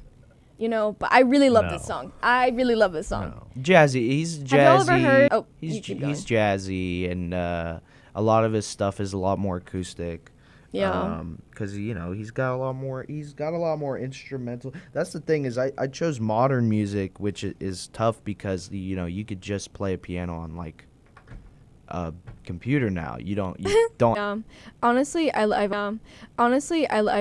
But I really love this song. I really love this song. Jazzy. He's jazzy. Have y'all ever heard? Oh, he's jazzy, and a lot of his stuff is a lot more acoustic. Yeah. Because he's got a lot more. He's got a lot more instrumental. That's the thing is I chose modern music, which is tough because you could just play a piano on like a computer now. You don't. Honestly, I've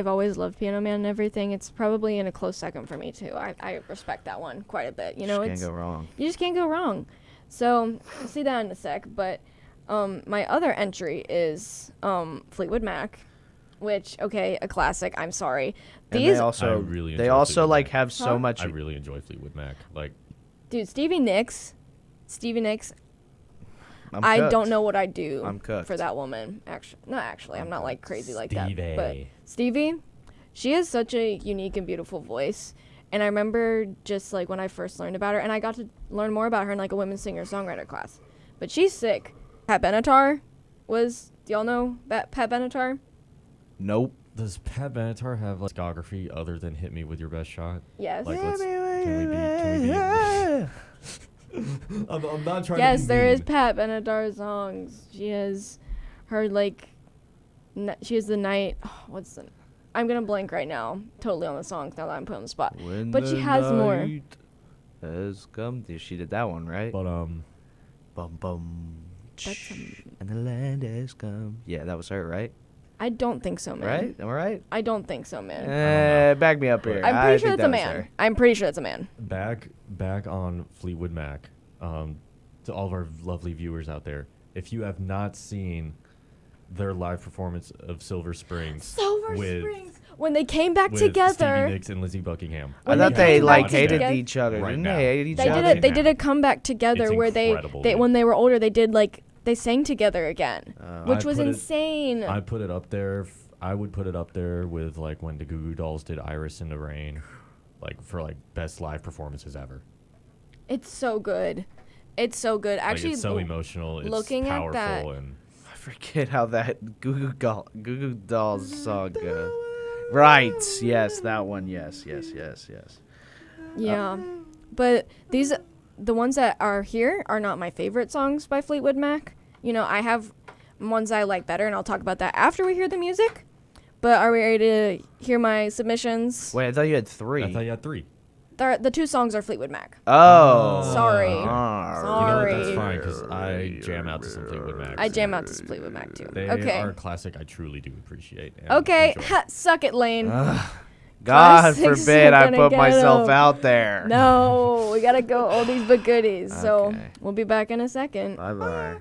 always loved Piano Man and everything. It's probably in a close second for me too. I respect that one quite a bit. You can't go wrong. You just can't go wrong. So we'll see that in a sec. But my other entry is Fleetwood Mac, which a classic. I'm sorry. They also like have so much. I really enjoy Fleetwood Mac. Like, dude, Stevie Nicks. I don't know what I'd do for that woman. Actually, I'm not like crazy like that. But Stevie, she has such a unique and beautiful voice. And I remember just like when I first learned about her, and I got to learn more about her in like a women's singer-songwriter class. But she's sick. Pat Benatar do y'all know Pat Benatar? Nope. Does Pat Benatar have like discography other than "Hit Me with Your Best Shot"? Yes. Like, can we be? I'm not trying. Yes, to be there mean. is Pat Benatar songs. She has her like. She has the night. I'm gonna blank right now. Totally on the songs now that I'm put on the spot. But she has more. Has come. She did that one right. But bum bum. And the land has come. Yeah, that was her, right? I don't think so, man. Right? Am I right? I don't think so, man. Back me up here. I'm pretty sure that's a man. I'm pretty sure that's a man. Back on Fleetwood Mac. To all of our lovely viewers out there, if you have not seen their live performance of Silver Springs, when they came back with together, Stevie Nicks and Lizzie Buckingham. I thought they like hated each other, didn't they? Hate each other. They did a comeback together where they when they were older they sang together again, which was insane. I put it up there. I would put it up there with like when the Goo Goo Dolls did "Iris in the Rain," like for like best live performances ever. It's so good. It's so good. Actually, it's so emotional. It's looking powerful at that, and I forget how that Goo Goo Dolls song goes. Right. Yes, that one. Yes. Yeah, but the ones that are here are not my favorite songs by Fleetwood Mac. I have ones I like better, and I'll talk about that after we hear the music. But are we ready to hear my submissions? Wait, I thought you had 3. I thought you had 3. The 2 songs are Fleetwood Mac. Oh. Sorry. You know what, that's fine, because I jam out to some Fleetwood Mac. I jam out to some Fleetwood Mac, too. They are a classic I truly do appreciate. And okay, suck it, Lane. God forbid I put myself out there. No, we gotta go oldies but goodies. Okay. So we'll be back in a second. Bye-bye.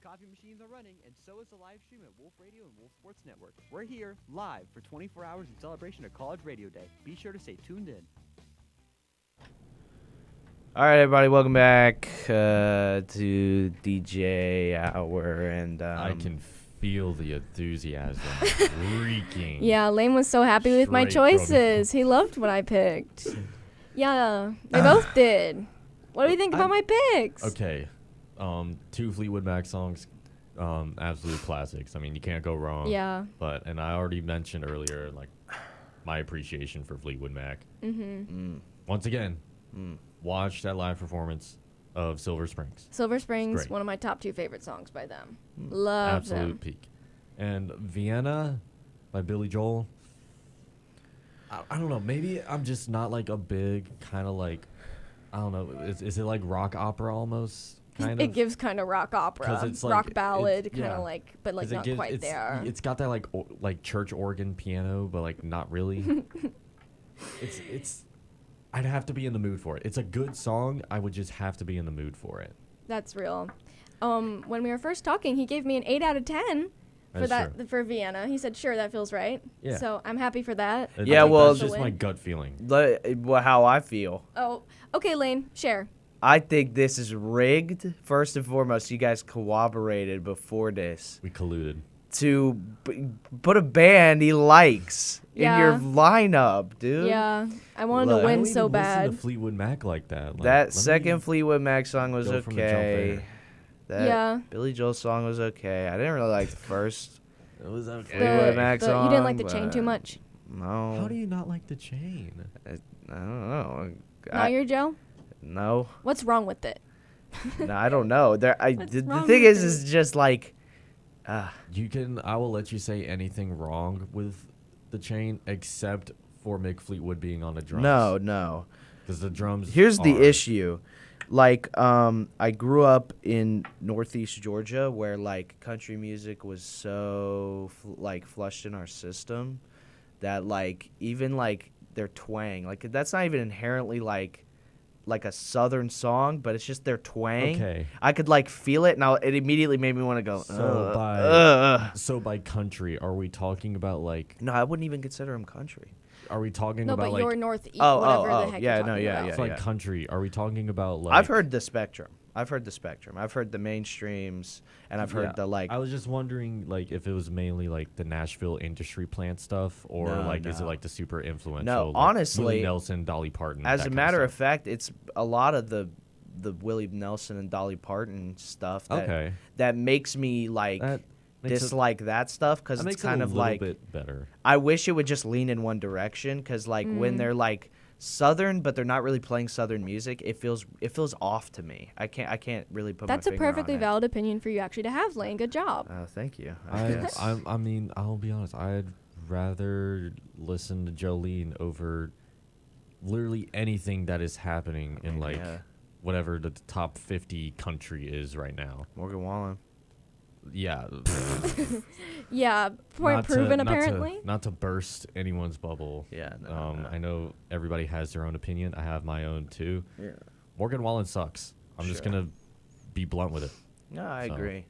coffee machines are running, and so is the live stream at Wolf Radio and Wolf Sports Network. We're here live for 24 hours in celebration of College Radio Day. Be sure to stay tuned in. All right, everybody, welcome back to DJ Hour, and I can feel the enthusiasm reeking. Yeah, Lane was so happy with my Straight from- choices. He loved what I picked. Yeah, they both did. What do you think about my picks? Okay, 2 Fleetwood Mac songs, absolute classics. I mean, you can't go wrong. Yeah. And I already mentioned earlier, like, my appreciation for Fleetwood Mac. Once again, watch that live performance of Silver Springs. Silver Springs, Great. one of my top 2 favorite songs by them. Love Absolute them. peak. And Vienna by Billy Joel. I don't know. Maybe I'm just not like a big kind of like, I don't know. Is it like rock opera almost? Kind It of? gives kind of rock opera, It's like, rock ballad, kind yeah. of like, but like 'Cause it not gives- quite there. It's got that like church organ piano, but like not really. it's. I'd have to be in the mood for it. It's a good song. I would just have to be in the mood for it. That's real. When we were first talking, he gave me an 8 out of 10 for That's true. for Vienna. He said, "Sure, that feels right." Yeah. So I'm happy for that. Yeah, I'll take well, that as a It's just my win. gut feeling. well, how I feel. Oh, okay, Lane, share. I think this is rigged. First and foremost, you guys cooperated before this We colluded. to put a band he likes in your Yeah. lineup, dude. Yeah, I wanted Look. to I win don't so even bad. Listen to Fleetwood Mac like that. Like, That let me second Fleetwood Mac song was go from the jump okay. there. That Yeah. Billy Joel song was okay. I didn't really like the first It was okay. Fleetwood Mac song. You didn't like the chain too but much. No. How do you not like the chain? I don't know. Not your Joe? No. What's wrong with it? No, I don't know. What's The wrong thing with is just like, I will let you say anything wrong with the chain except for Mick Fleetwood being on the drums. no. Because the drums. Here's the are- issue. Like, I grew up in Northeast Georgia where, like, country music was so, flushed in our system that, like, even, like, their twang, like, that's not even inherently, like a Southern song, but it's just their twang. Okay. I could, like, feel it, and it immediately made me want to go, So by country, are we talking about like? No, I wouldn't even consider them country. Are we talking No, about but like? you're northeast, whatever the heck yeah, you're no, talking yeah, about. yeah. It's like country. Are we talking about like? I've heard the spectrum. I've heard the mainstreams, and I've heard Yeah, the, like. I was just wondering, like, if it was mainly like the Nashville industry plant stuff, or No, like is it no. like the super influential? No, like, honestly, Willie Nelson, Dolly Parton. As that a kind matter of of fact, it's a lot of the Willie Nelson and Dolly Parton stuff that makes me like That makes it- dislike that stuff because that it's makes it kind a of little like bit better. I wish it would just lean in one direction because like when they're like Southern but they're not really playing Southern music, it feels off to me. I can't really put That's my a finger on perfectly it. valid opinion for you actually to have, Lane. Good job. Oh, thank you. I mean, I'll be honest. I'd rather listen to Jolene over literally anything that is happening in like Yeah. whatever the top 50 country is right now. Morgan Wallen. Yeah. Yeah, point Not to- proven not to- apparently. Not to burst anyone's bubble. Yeah, no. I know everybody has their own opinion. I have my own too. Yeah. Morgan Wallen sucks. I'm just Sure. gonna be blunt with it. No, I So- agree.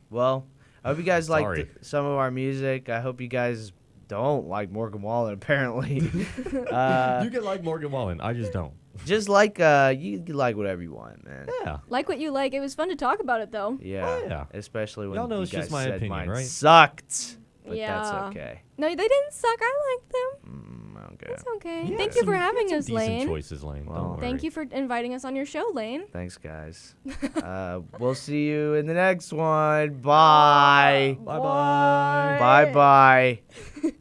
Well, I hope you guys Sorry. liked some of our music. I hope you guys don't like Morgan Wallen, apparently. You can like Morgan Wallen. I just don't. Just like, you can like whatever you want, man. Yeah. Like what you like. It was fun to talk about it though. Yeah. Oh, yeah. Especially when Y'all know you it's guys just my said opinion, mine right? sucked. But Yeah. that's okay. No, they didn't suck. I liked them. Okay. It's okay. You Thank had you for some- having you had us, some decent Lane. choices, Lane. Well, Don't worry. Thank you for inviting us on your show, Lane. Thanks, guys. We'll see you in the next one. Bye. Bye-bye. Bye-bye.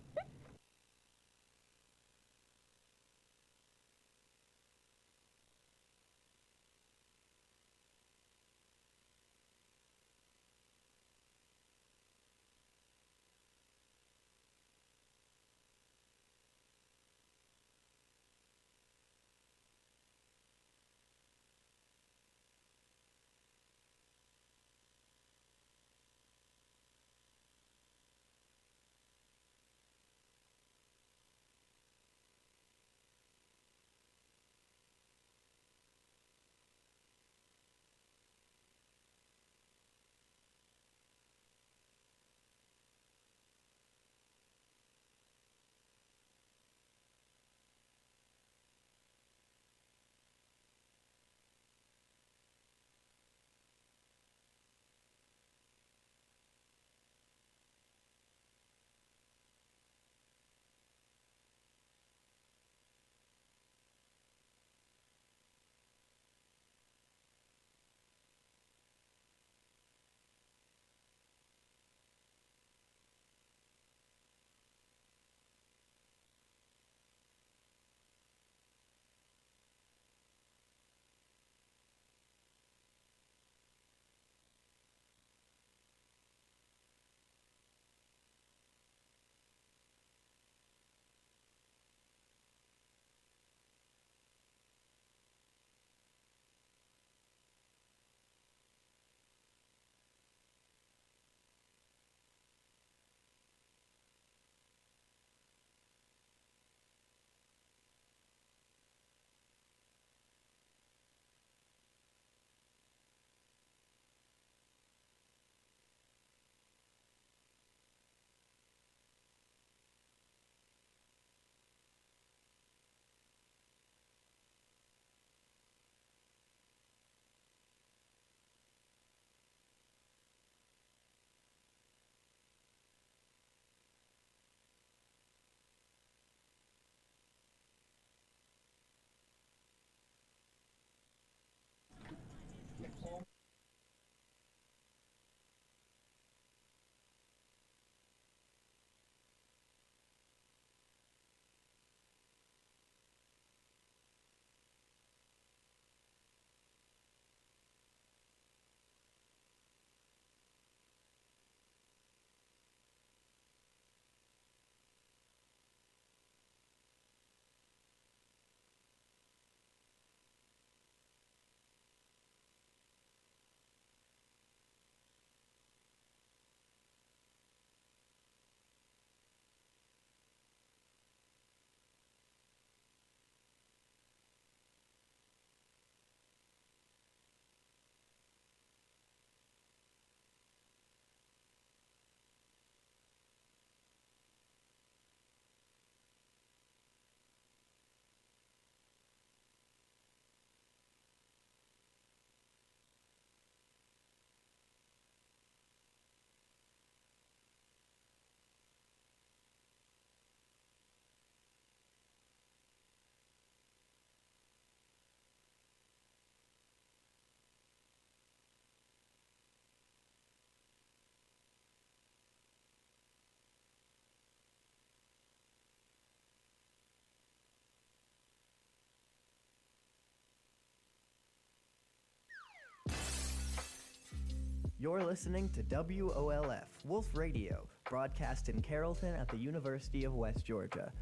You're listening to WOLF, Wolf Radio, broadcast in Carrollton at the University of West Georgia.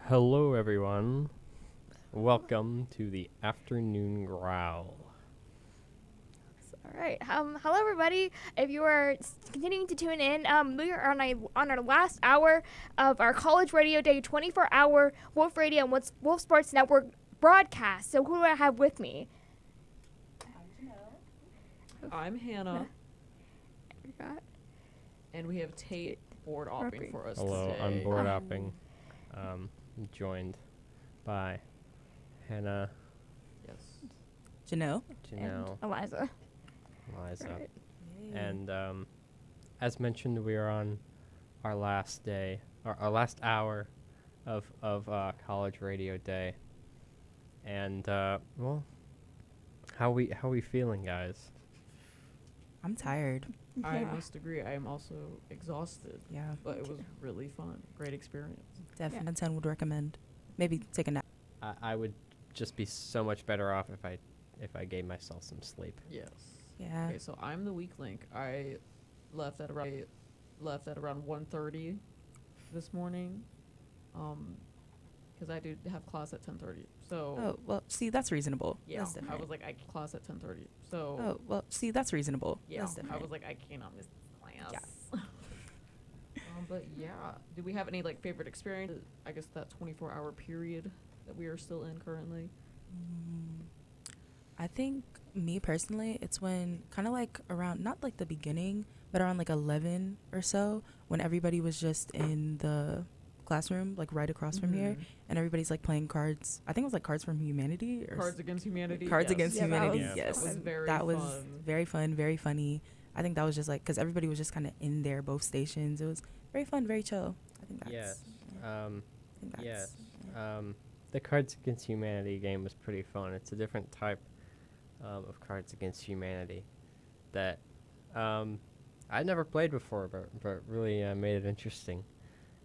Hello, everyone. Welcome to the Afternoon Growl. All right. Hello, everybody. If you are continuing to tune in, we are on our last hour of our College Radio Day 24-hour Wolf Radio and Wolf Sports Network broadcast. So who do I have with me? I'm Hannah. And we have Tate board hopping for us Hello, today. I'm board hopping. Joined by Hannah. Yes. Janelle. And Eliza. Right. And as mentioned, we are on our last day, our last hour of College Radio Day. And well, how we feeling, guys? I'm tired. I must agree. I am also exhausted. Yeah. But it was really fun. Great experience. Definitely 10 would recommend. Maybe take a nap. I would just be so much better off if I gave myself some sleep. Yes. Yeah. Okay, so I'm the weak link. I left at around 1:30 this morning, because I do have class at 10:30. So. Oh well, see that's reasonable. Yeah. That's I different. was like, I class at 10:30. So. Oh well, see that's reasonable. Yeah. That's different. I was like, I cannot miss this class. Yeah. But yeah, do we have any like favorite experience? I guess that 24-hour period that we are still in currently. I think me personally, it's when kind of like around not like the beginning, but around like 11 or so, when everybody was just in the classroom, like right across from here, and everybody's like playing cards. I think it was like Cards from Humanity or Cards Against Humanity. Cards yes. Against Humanity. Yes, That was very that was fun. very fun, very funny. I think that was just like because everybody was just kind of in there, both stations. It was very fun, very chill. I think that's. Yes. I think that's, Yes. The Cards Against Humanity game was pretty fun. It's a different type of Cards Against Humanity that I'd never played before, but really made it interesting.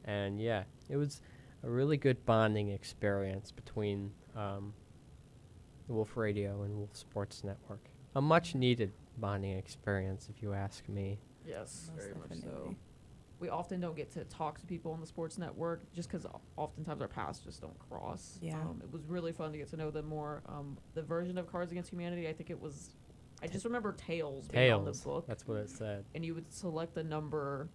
And yeah, it was a really good bonding experience between Wolf Radio and Wolf Sports Network. A much needed bonding experience, if you ask me. Yes, Most very much so. definitely. We often don't get to talk to people on the sports network just because oftentimes our paths just don't cross. Yeah. It was really fun to get to know them more. The version of Cards Against Humanity, I think it was, I just remember Tails being on the Tails. book. That's what it said. And you would select the number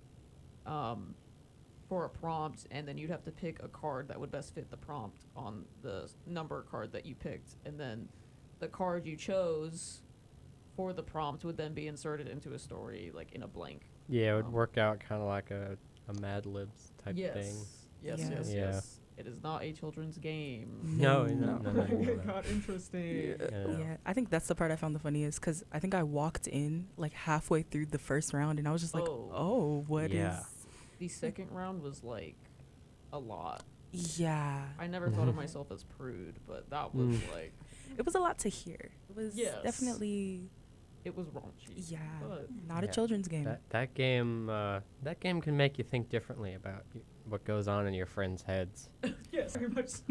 for a prompt, and then you'd have to pick a card that would best fit the prompt on the number card that you picked. And then the card you chose for the prompt would then be inserted into a story, like in a blank. Yeah, it would work out kind of like a Mad Libs type thing. Yes. It is not a children's game. No. It got interesting. Yeah, I think that's the part I found the funniest because I think I walked in like halfway through the first round and I was just like, oh, what is? The second round was like a lot. Yeah. I never thought of myself as prude, but that was like. It was a lot to hear. It was definitely. It was raunchy. Yeah, not a children's game. That game can make you think differently about what goes on in your friends' heads. Yes, very much so.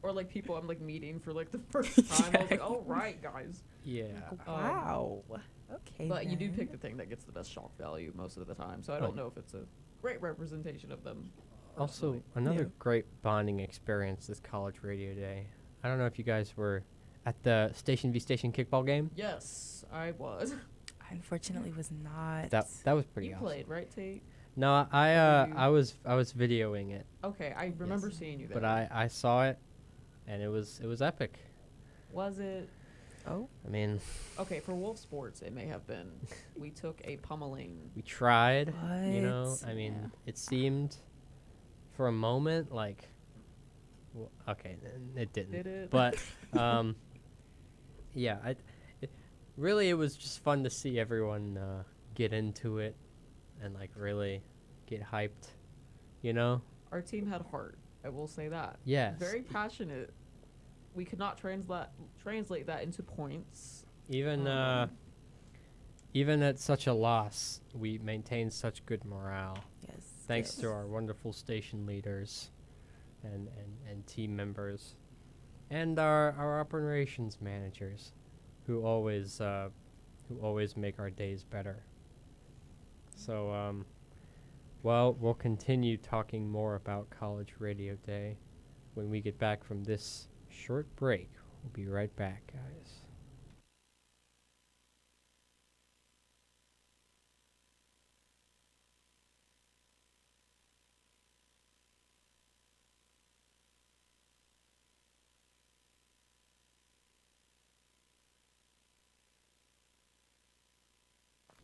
Or like people I'm like meeting for like the first time. I was like, oh right, guys. Yeah. Wow. Okay. But you do then. pick the thing that gets the best shock value most of the time. So I don't know if it's a great representation of them. Also, another great bonding experience this College Radio Day. I don't know if you guys were at the Station v Station kickball game. Yes, I was. I unfortunately was not. That was pretty You awesome. played, right, Tate? No, I was videoing it. Okay, I remember seeing you there. But I saw it, and it was epic. Was it? Oh. I mean. Okay, for Wolf Sports, it may have been. We took a pummeling. We tried. What? You know, I mean, it seemed, for a moment, like. Well, okay, it didn't. Did it? But, yeah, it was just fun to see everyone get into it and like really get hyped, you know? Our team had heart. I will say that. Yes. Very passionate. We could not translate that into points. Even at such a loss, we maintained such good morale. Yes. Thanks to our wonderful station leaders and team members and our operations managers. who always make our days better. So, well, we'll continue talking more about College Radio Day when we get back from this short break. We'll be right back, guys.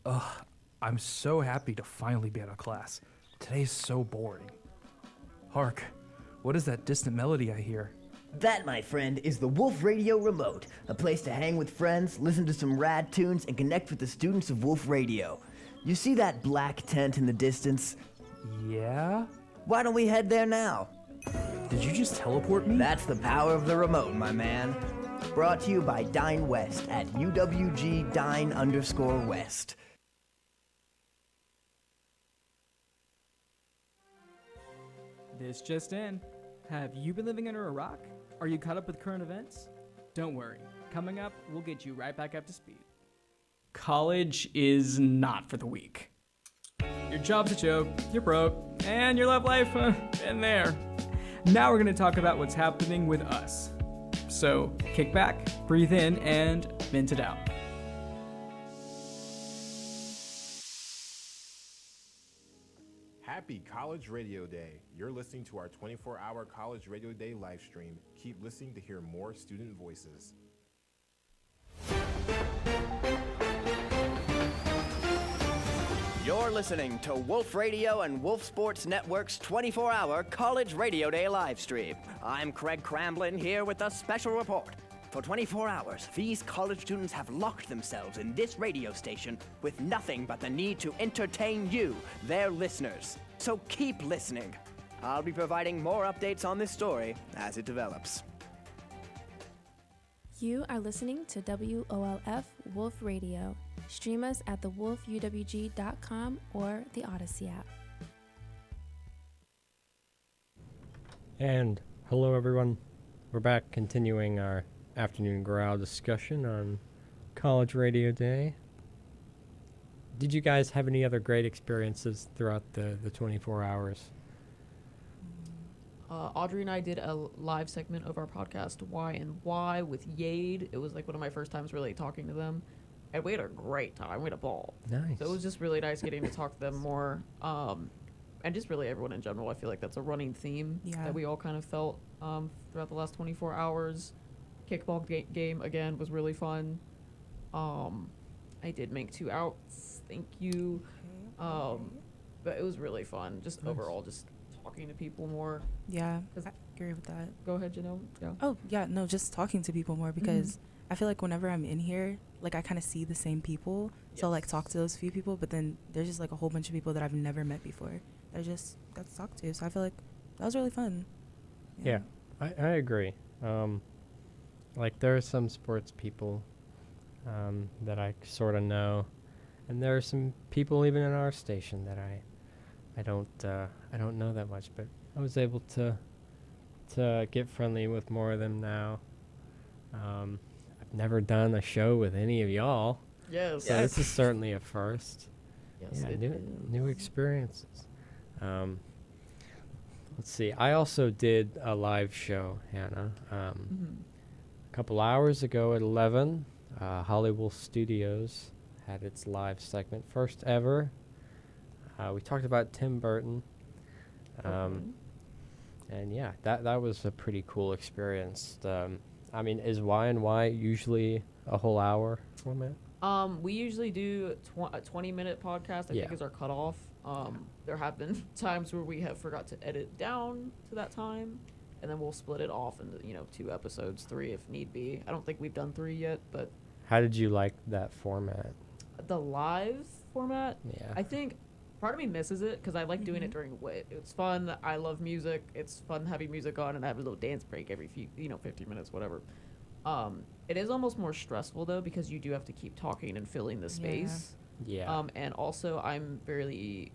Ugh, I'm so happy to finally be out of class. Today's so boring. Hark, what is that distant melody I hear? That, my friend, is the Wolf Radio Remote, a place to hang with friends, listen to some rad tunes, and connect with the students of Wolf Radio. You see that black tent in the distance? Yeah? Why don't we head there now? Did you just teleport me? That's the power of the remote, my man. Brought to you by Dine West at UWG Dine_West. This just in. Have you been living under a rock? Are you caught up with current events? Don't worry. Coming up, we'll get you right back up to speed. College is not for the weak. Your job's a joke, you're broke, and your love life, in there. Now we're going to talk about what's happening with us. So, kick back, breathe in, and vent it out. Happy College Radio Day. You're listening to our 24-hour College Radio Day live stream. Keep listening to hear more student voices. You're listening to Wolf Radio and Wolf Sports Network's 24-hour College Radio Day live stream. I'm Craig Cramblin here with a special report. For 24 hours, these college students have locked themselves in this radio station with nothing but the need to entertain you, their listeners. So keep listening. I'll be providing more updates on this story as it develops. You are listening to WOLF Wolf Radio. Stream us at thewolfuwg.com or the Odyssey app. And hello, everyone. We're back continuing our afternoon growl discussion on College Radio Day. Did you guys have any other great experiences throughout the 24 hours? Audrey and I did a live segment of our podcast, Why and Why, with Yade. It was like one of my first times really talking to them. And we had a great time. We had a ball. Nice. So it was just really nice getting to talk to them more. And just really everyone in general. I feel like that's a running theme that we all kind of felt throughout the last 24 hours. Kickball game, again, was really fun. I did make 2 outs. Thank you. But it was really fun. Just overall, just talking to people more. Yeah, I agree with that. Go ahead, Janelle. Yeah. Oh, yeah, no, just talking to people more because I feel like whenever I'm in here, like I kind of see the same people. Yes. So like talk to those few people, but then there's just like a whole bunch of people that I've never met before that I just got to talk to. So I feel like that was really fun. Yeah, I agree. Like there are some sports people that I sort of know, and there are some people even in our station that I don't know that much, but I was able to get friendly with more of them now. I've never done a show with any of y'all. Yes. So this is certainly a first. Yes, yeah, new experiences. Let's see. I also did a live show, Hannah. A couple hours ago at 11, Hollywood Studios had its live segment, first ever. We talked about Tim Burton. And yeah, that was a pretty cool experience. I mean, is Y and Y usually a whole hour format? We usually do a 20-minute podcast, I think is our cutoff. There have been times where we have forgot to edit down to that time, and then we'll split it off into, 2 episodes, 3 if need be. I don't think we've done 3 yet, but... How did you like that format? The live format? Yeah. I think part of me misses it because I like doing it during WIT. It's fun. I love music. It's fun having music on and I have a little dance break every 15 minutes, whatever. It is almost more stressful though because you do have to keep talking and filling the space. Yeah. And also I'm fairly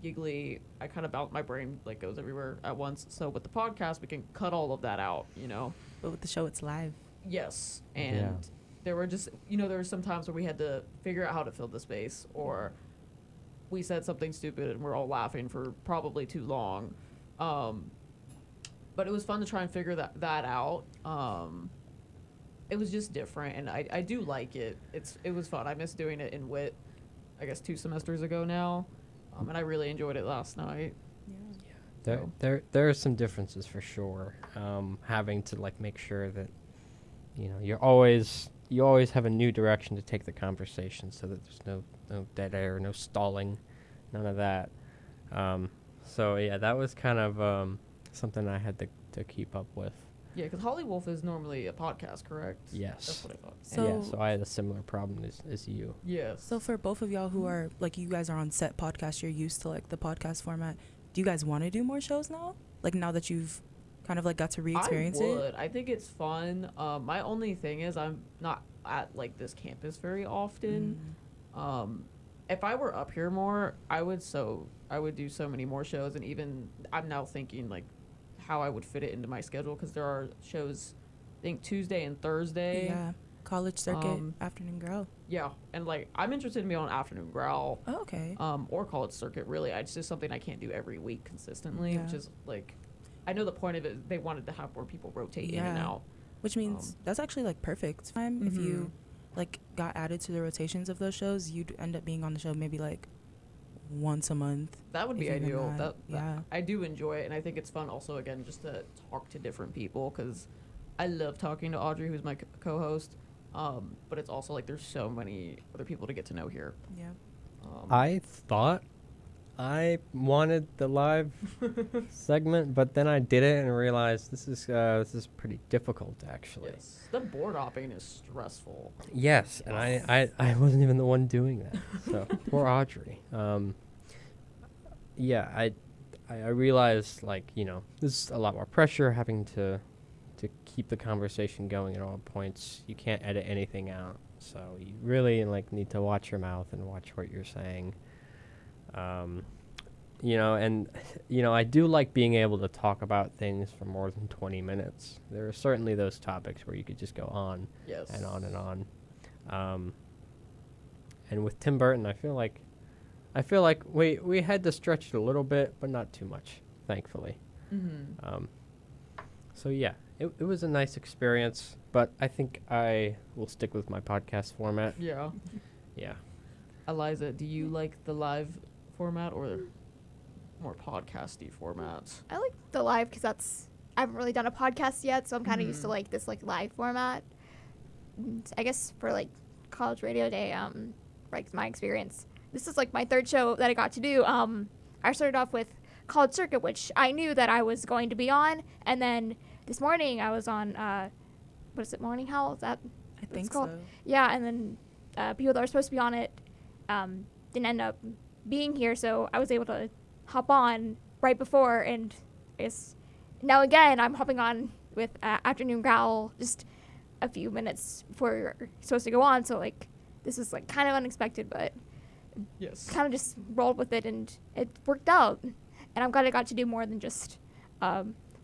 giggly. I kind of my brain like goes everywhere at once. So with the podcast, we can cut all of that out, But with the show, it's live. Yes. And there were just, there were some times where we had to figure out how to fill the space, or we said something stupid and we're all laughing for probably too long. But it was fun to try and figure that out. It was just different, and I do like it. It was fun. I missed doing it in WIT, I guess 2 semesters ago now, and I really enjoyed it last night. There are some differences for sure. Having to like make sure that you always have a new direction to take the conversation, so that there's no dead air, no stalling, none of that. So yeah, that was kind of something I had to keep up with. Yeah, because Holly Wolf is normally a podcast, correct? Yes. That's what I thought. So I had a similar problem as you. Yes. So for both of y'all who are like, you guys are on set podcasts, you're used to like the podcast format. Do you guys want to do more shows now? Like now that you've kind of like got to re-experience I it? would. I think it's fun. My only thing is I'm not at like this campus very often. If I were up here more, I would do so many more shows, and even I'm now thinking like how I would fit it into my schedule, because there are shows, I think Tuesday and Thursday. Yeah, College Circuit, Afternoon Growl. Yeah, and like I'm interested in being on Afternoon Growl. Oh, okay. Or College Circuit. Really, it's just something I can't do every week consistently, Yeah. which is like, I know the point of it. They wanted to have more people rotate in and out, which means that's actually like perfect time. If you like got added to the rotations of those shows, you'd end up being on the show maybe like once a month. That would be if even ideal. that. Yeah. I do enjoy it, and I think it's fun also, again, just to talk to different people, because I love talking to Audrey, who's my co-host, but it's also like there's so many other people to get to know here. Yeah. I thought I wanted the live segment, but then I did it and realized this is pretty difficult, actually. Yes. The board hopping is stressful. Yes, and I wasn't even the one doing that. So poor Audrey. Yeah, I realized, like, there's a lot more pressure having to keep the conversation going at all points. You can't edit anything out, so you really like need to watch your mouth and watch what you're saying. I do like being able to talk about things for more than 20 minutes. There are certainly those topics where you could just go on and on and on. And with Tim Burton, I feel like we had to stretch it a little bit, but not too much, thankfully. So yeah, it was a nice experience, but I think I will stick with my podcast format. Yeah. Yeah. Eliza, do you like the live format or more podcasty formats? I like the live because I haven't really done a podcast yet, so I'm kind of used to like this like live format. And I guess for like college radio day, like my experience, this is like my 3rd show that I got to do. I started off with College Circuit, which I knew that I was going to be on, and then this morning I was on what is it, Morning Howl? Is that I think called? so. Yeah, and then people that were supposed to be on it didn't end up being here, so I was able to hop on right before, and I guess now again I'm hopping on with Afternoon Growl just a few minutes before you're supposed to go on, so like this is like kind of unexpected, but yes, kind of just rolled with it and it worked out, and I'm glad I got to do more than just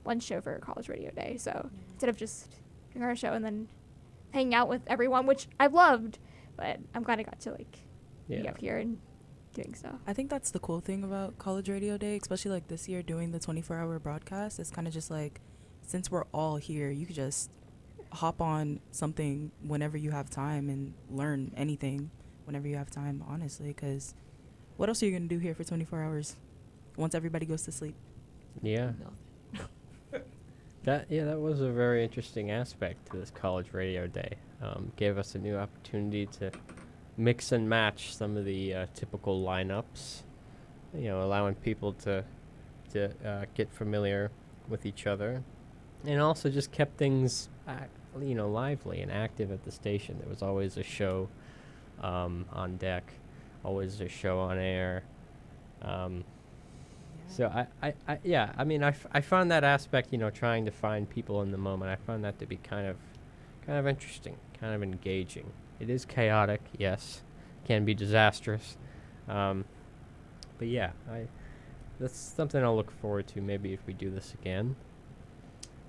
one show for College Radio Day. So instead of just doing our show and then hanging out with everyone, which I've loved, but I'm glad I got to like be up here and doing stuff. I think that's the cool thing about College Radio Day, especially like this year doing the 24-hour broadcast. It's kind of just like, since we're all here, you could just hop on something whenever you have time and learn anything whenever you have time, honestly, because what else are you going to do here for 24 hours once everybody goes to sleep? Yeah. That was a very interesting aspect to this College Radio Day. Gave us a new opportunity to mix and match some of the typical lineups, allowing people to get familiar with each other, and also just kept things lively and active at the station. There was always a show on deck, always a show on air. So I found that aspect, trying to find people in the moment, I found that to be kind of interesting, kind of engaging. It is chaotic, yes, can be disastrous, but yeah, that's something I'll look forward to maybe if we do this again.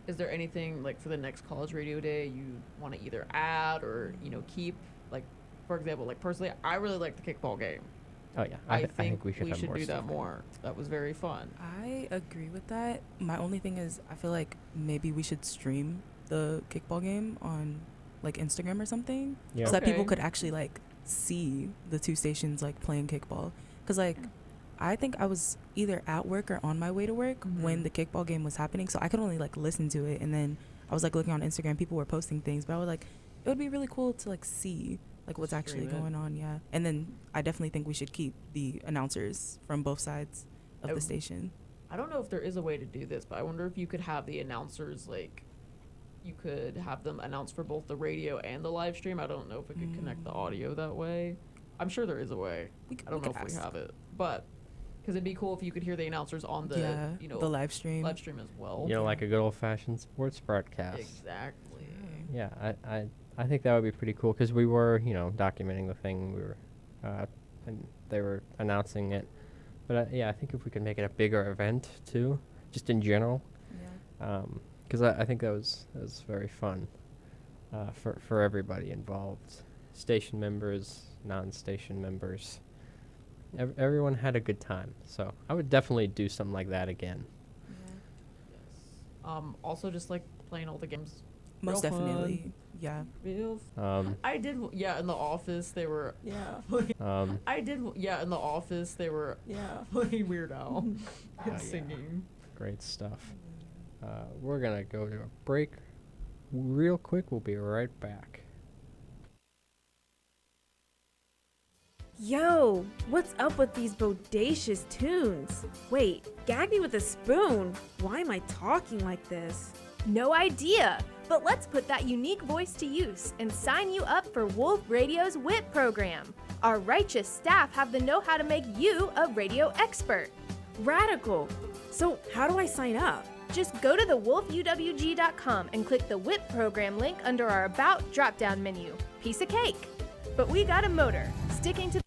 is there anything like for the next college radio day you want to either add or keep? Like, for example, like personally, I really like the kickball game. Oh yeah, I think we should have more do stuff. that more. That was very fun. I agree with that. My only thing is, I feel like maybe we should stream the kickball game on like Instagram or something, Yeah. so that people Okay. could actually like see the two stations like playing kickball. Cause like I think I was either at work or on my way to work when the kickball game was happening, so I could only like listen to it, and then I was like looking on Instagram, people were posting things, but I was like, it would be really cool to like see like what's actually Stream it. going on. Yeah. And then I definitely think we should keep the announcers from both sides of the station. I don't know if there is a way to do this, but I wonder if you could have the announcers like you could have them announce for both the radio and the live stream. I don't know if we could connect the audio that way. I'm sure there is a way. I don't know if we have it, but because it'd be cool if you could hear the announcers on the the live stream as well. Like a good old-fashioned sports broadcast. Exactly. Yeah, I think that would be pretty cool because we were documenting the thing. We were and they were announcing it, but I think if we could make it a bigger event too, just in general. Because I think that was very fun for everybody involved, station members, non-station members. Everyone had a good time, so I would definitely do something like that again. Also, just like playing all the games. Most Real fun. definitely, yeah. Real. I did. In the office they were. I did. In the office they were. Playing Weird Al and singing. Great stuff. We're gonna go to a break real quick. We'll be right back. Yo, what's up with these bodacious tunes? Wait, gag me with a spoon. Why am I talking like this? No idea, but let's put that unique voice to use and sign you up for Wolf Radio's WIT program. Our righteous staff have the know-how to make you a radio expert. Radical. So how do I sign up? Just go to thewolfuwg.com and click the WIT program link under our About drop-down menu. Piece of cake. But we got a motor. Sticking to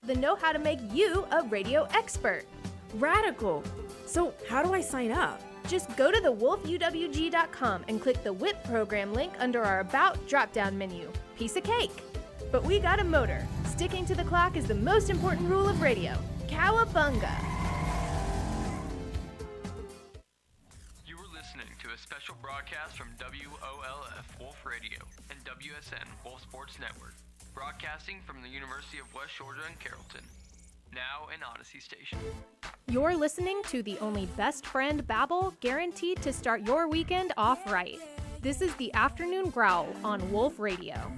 that know how to make you a radio expert. Radical. So, how do I sign up? Just go to thewolfUWG.com and click the WHIP program link under our About drop-down menu. Piece of cake. But we got a motor. Sticking to the clock is the most important rule of radio. Cowabunga! You were listening to a special broadcast from WOLF Wolf Radio and WSN Wolf Sports Network, broadcasting from the University of West Georgia in Carrollton. Now an Odyssey station. You're listening to the only best friend babble guaranteed to start your weekend off right. This is the Afternoon Growl on Wolf Radio.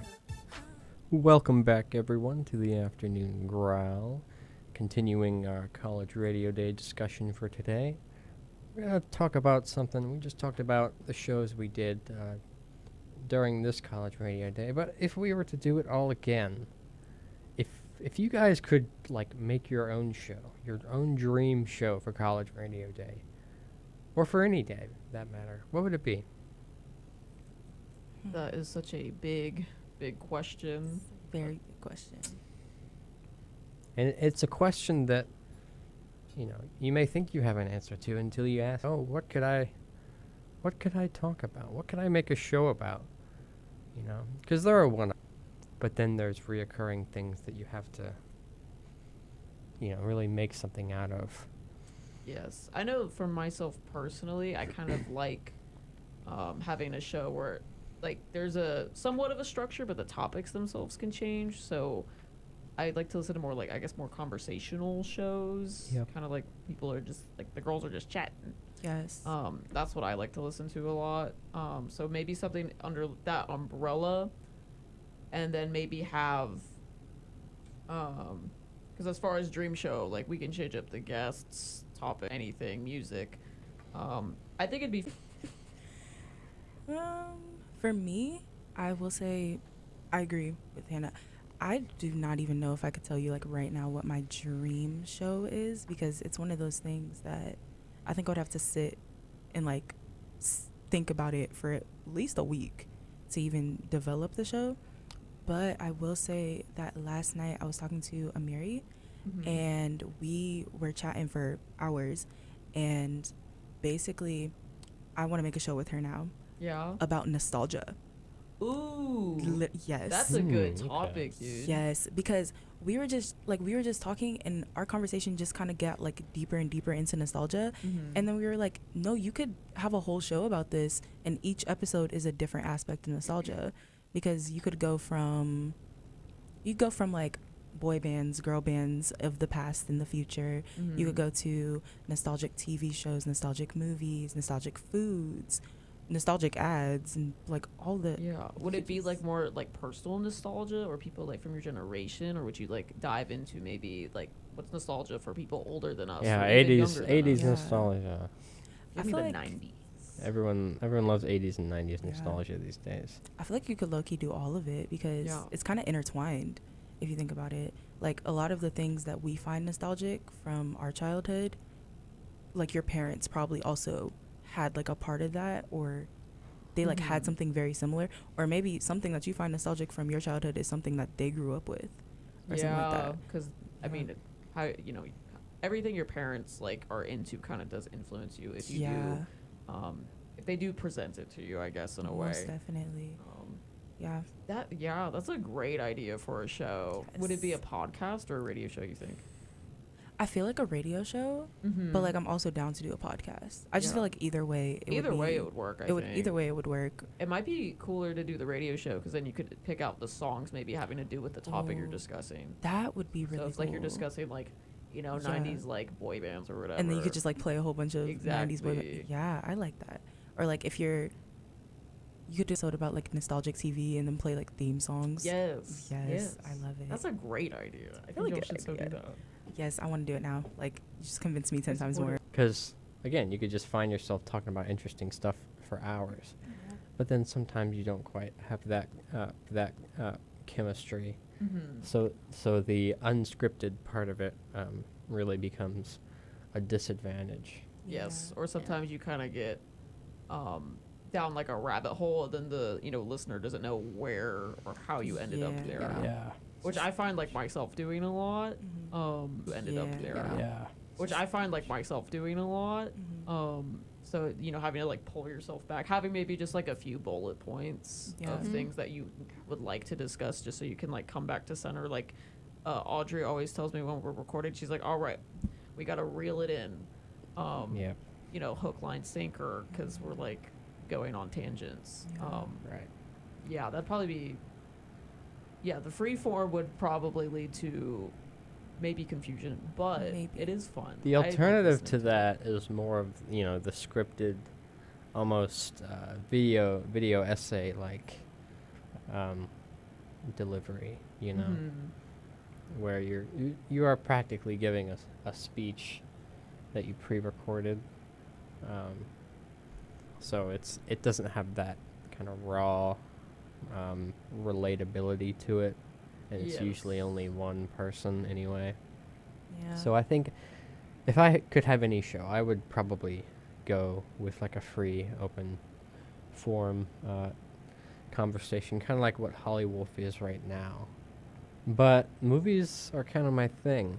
Welcome back, everyone, to the Afternoon Growl. Continuing our College Radio Day discussion for today. We're going to talk about something. We just talked about the shows we did during this College Radio Day. But if we were to do it all again, if you guys could, like, make your own show, your own dream show for College Radio Day, or for any day, for that matter, what would it be? That is such a big question. Very big question. And it's a question that, you may think you have an answer to until you ask, what could I talk about? What could I make a show about? Because there are one, but then there's reoccurring things that you have to, really make something out of. Yes. I know for myself personally, I kind of like having a show where, like, there's a somewhat of a structure, but the topics themselves can change. So I'd like to listen to more, like, I guess, more conversational shows. Yep. Kind of like people are just, like, the girls are just chatting. Yes. That's what I like to listen to a lot. So maybe something under that umbrella, and then maybe have, because as far as dream show, like, we can change up the guests, topic, anything, music. I think it'd be. For me, I will say, I agree with Hannah. I do not even know if I could tell you, like, right now what my dream show is, because it's one of those things that I think I would have to sit and, like, think about it for at least a week to even develop the show. But I will say that last night I was talking to Amiri, and we were chatting for hours, and basically I want to make a show with her now. Yeah. About nostalgia. Ooh. Yes. That's a good topic, dude. Yes, because we were just talking, and our conversation just kind of got, like, deeper and deeper into nostalgia. And then we were like, no, you could have a whole show about this, and each episode is a different aspect of nostalgia, because you could go from like boy bands, girl bands of the past and the future. You could go to nostalgic TV shows, nostalgic movies, nostalgic foods, nostalgic ads, and, like, all the. Yeah. Would it be, like, more, like, personal nostalgia, or people, like, from your generation, or would you, like, dive into maybe, like, what's nostalgia for people older than us? Yeah, or even 80s nostalgia. Give me the 90s. Everyone loves 80s and 90s nostalgia these days. I feel like you could low-key do all of it, because it's kind of intertwined if you think about it. Like, a lot of the things that we find nostalgic from our childhood, like, your parents probably also had, like, a part of that, or they, like, had something very similar, or maybe something that you find nostalgic from your childhood is something that they grew up with, or something like that. Because I mean, how everything your parents, like, are into kind of does influence you if you do, if they do present it to you, I guess, in a way. Most definitely. That's a great idea for a show. Yes. Would it be a podcast or a radio show, you think? I feel like a radio show, but, like, I'm also down to do a podcast. I just feel like either way it would work. Either way it would work. It might be cooler to do the radio show, because then you could pick out the songs maybe having to do with the topic you're discussing. That would be really So it's cool. like you're discussing, like, 90s, like, boy bands or whatever. And then you could just, like, play a whole bunch of 90s boy bands. Yeah, I like that. Or, like, if you could do something about, like, nostalgic TV and then play, like, theme songs. Yes. I love it. That's a great idea. I Really think good y'all should so do idea. that. Yes, I want to do it now. Like, you just convinced me 10 times more. Because, again, you could just find yourself talking about interesting stuff for hours. But then sometimes you don't quite have that chemistry. So the unscripted part of it really becomes a disadvantage. Yes, or sometimes you kind of get down, like, a rabbit hole, and then the listener doesn't know where or how you ended up there. which I find like myself doing a lot. Ended up there. Yeah. Which I find like myself doing a lot. So having to like pull yourself back, having maybe just like a few bullet points of things that you would like to discuss, just so you can like come back to center. Like Audrey always tells me when we're recording, she's like, "All right, we gotta reel it in." Hook, line, sinker, because we're like going on tangents. Right. Yeah, that'd probably be. Yeah, the free form would probably lead to maybe confusion, but it is fun. The alternative to that is more of the scripted, almost video essay like delivery. Where you are practically giving a speech that you pre-recorded. So it doesn't have that kind of raw relatability to it, and it's usually only one person anyway. Yeah. So I think if I could have any show, I would probably go with like a free, open forum conversation, kind of like what Holly Wolf is right now. But movies are kind of my thing.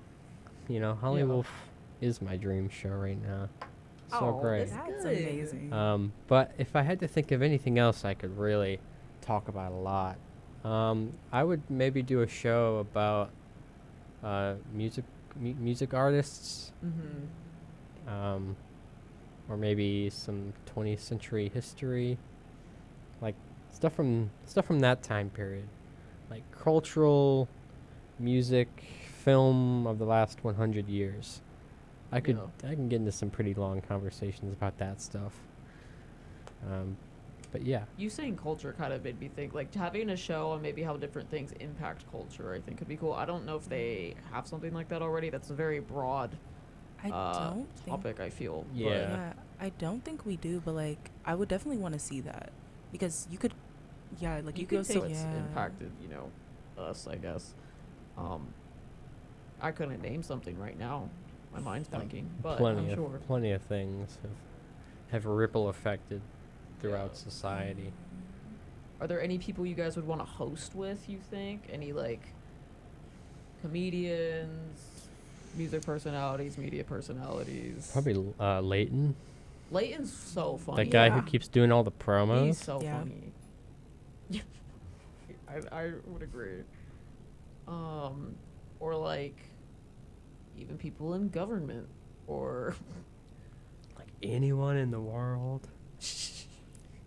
Holly Wolf is my dream show right now. So great. That's amazing. But if I had to think of anything else I could really talk about a lot, I would maybe do a show about music artists, or maybe some 20th century history, like stuff from that time period, like cultural music, film of the last 100 years. I can get into some pretty long conversations about that stuff. But yeah. You saying culture kind of made me think, like, having a show on maybe how different things impact culture, I think could be cool. I don't know if they have something like that already. That's a very broad topic, I feel. Yeah, I don't think we do, but, like, I would definitely want to see that. Because you could, you could say it's impacted, us, I guess. I couldn't name something right now. My mind's blanking, but I'm sure. Plenty of things have ripple affected throughout society. Are there any people you guys would want to host with, you think? Any, like, comedians, music personalities, media personalities? Probably Leighton. Leighton's so funny. That guy who keeps doing all the promos. He's so funny. I would agree. Or, like, even people in government, or like anyone in the world.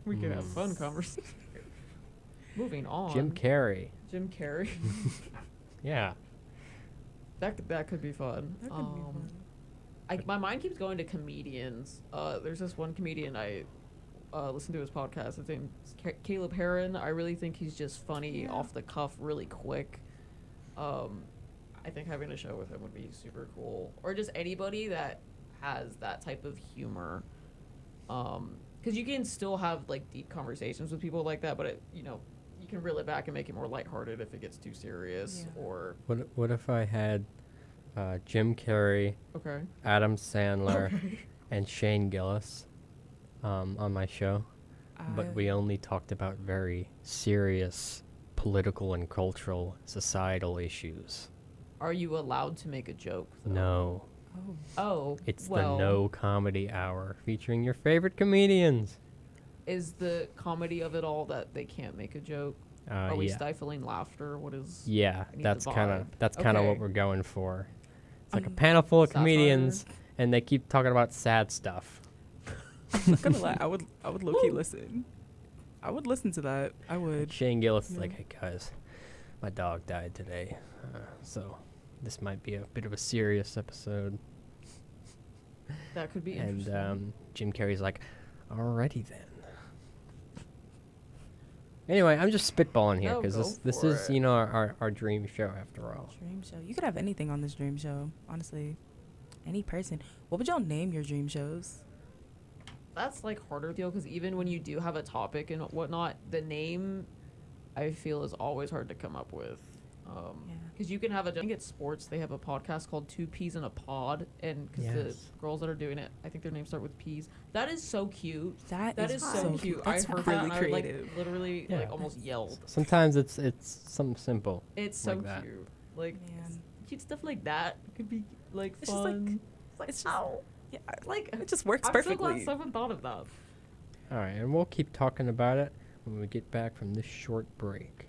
We could have fun conversation. Moving on. Jim Carrey. Yeah. That could be fun. My mind keeps going to comedians. There's this one comedian I listen to his podcast. His name's Caleb Heron. I really think he's just funny off the cuff, really quick. I think having a show with him would be super cool. Or just anybody that has that type of humor. Because you can still have, like, deep conversations with people like that, but, you can reel it back and make it more lighthearted if it gets too serious. Or What if I had Jim Carrey, Adam Sandler, and Shane Gillis on my show, but we only talked about very serious political and cultural societal issues? Are you allowed to make a joke, though? No. Oh. It's the No Comedy Hour, featuring your favorite comedians. Is the comedy of it all that they can't make a joke? Are we stifling laughter? What is? Yeah, that's kind of what we're going for. It's like a panel full of comedians, and they keep talking about sad stuff. I'm not gonna lie, I would low key listen. I would listen to that. I would. And Shane Gillis is like, "Hey guys, my dog died today, so this might be a bit of a serious episode." That could be interesting. And Jim Carrey's like, "Alrighty then." Anyway, I'm just spitballing here because this is our dream show after all. Dream show. You could have anything on this dream show, honestly. Any person. What would y'all name your dream shows? That's like harder to deal because even when you do have a topic and whatnot, the name I feel is always hard to come up with. Because you can have I think it's sports. They have a podcast called Two Peas in a Pod, and because the Yes. girls that are doing it, I think their names start with Peas. That is so cute. That is is so so cute. cute. I That's heard really that and creative. I like literally Yeah. like almost yelled. Sometimes it's something simple. It's so like that. cute. Like cute stuff like that could be like It's just, like- fun. it's just- ow. Yeah, Like it just works I'm perfectly. so glad someone thought of that. All right, and we'll keep talking about it when we get back from this short break.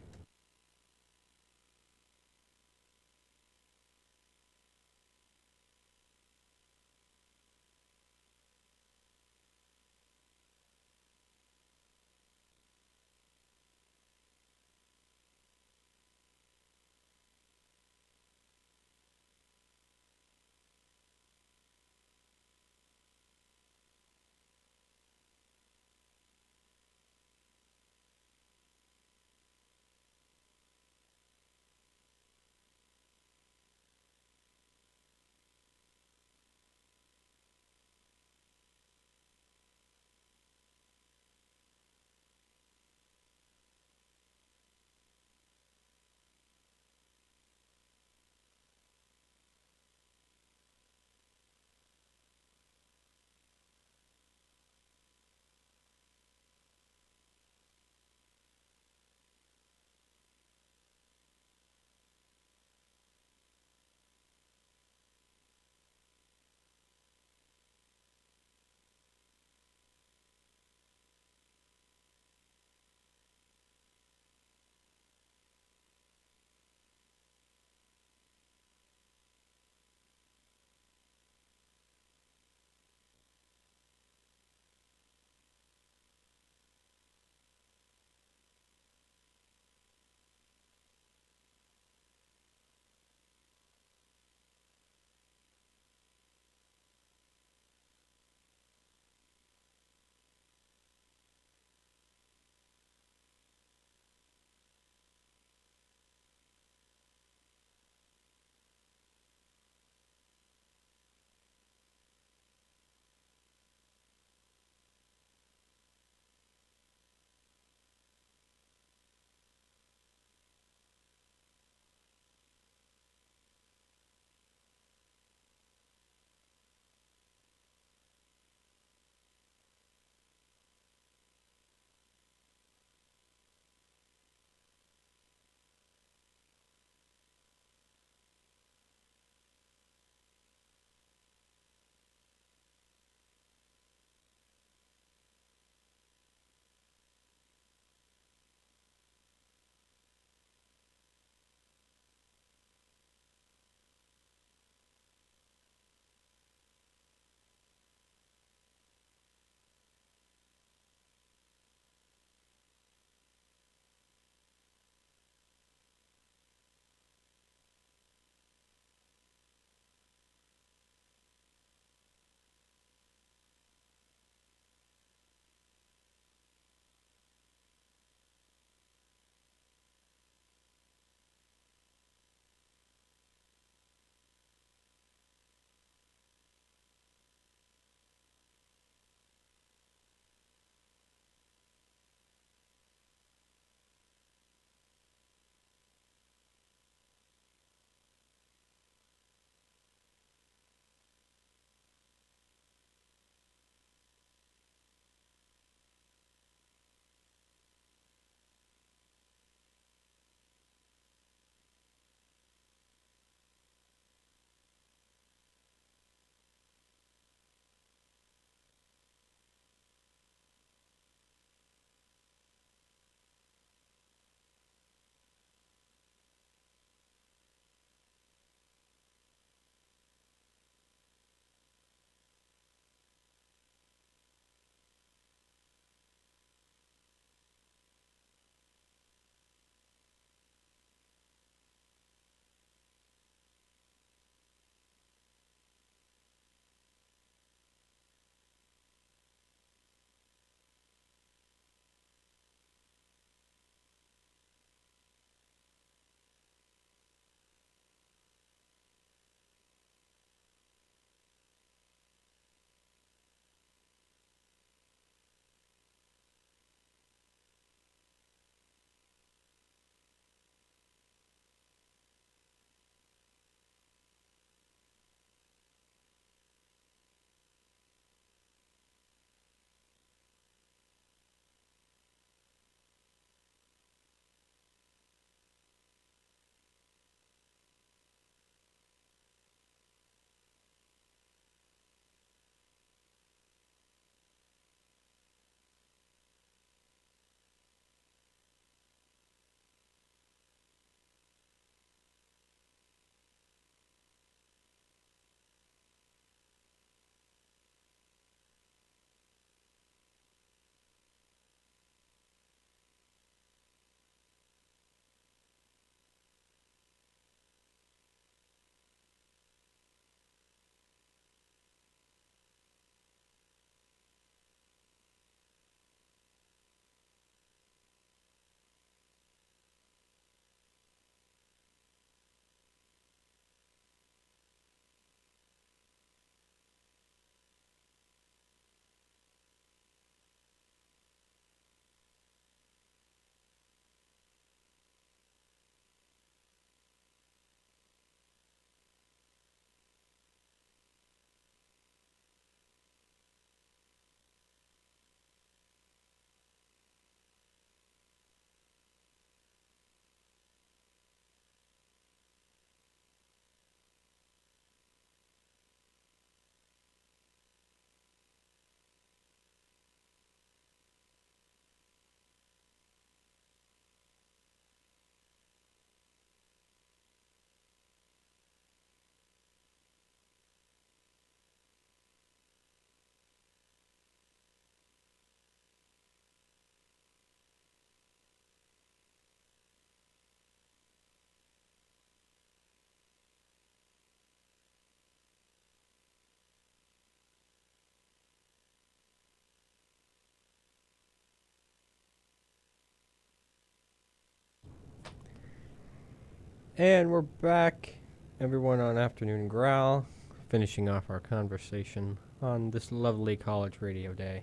And we're back, everyone, on Afternoon Growl, finishing off our conversation on this lovely college radio day.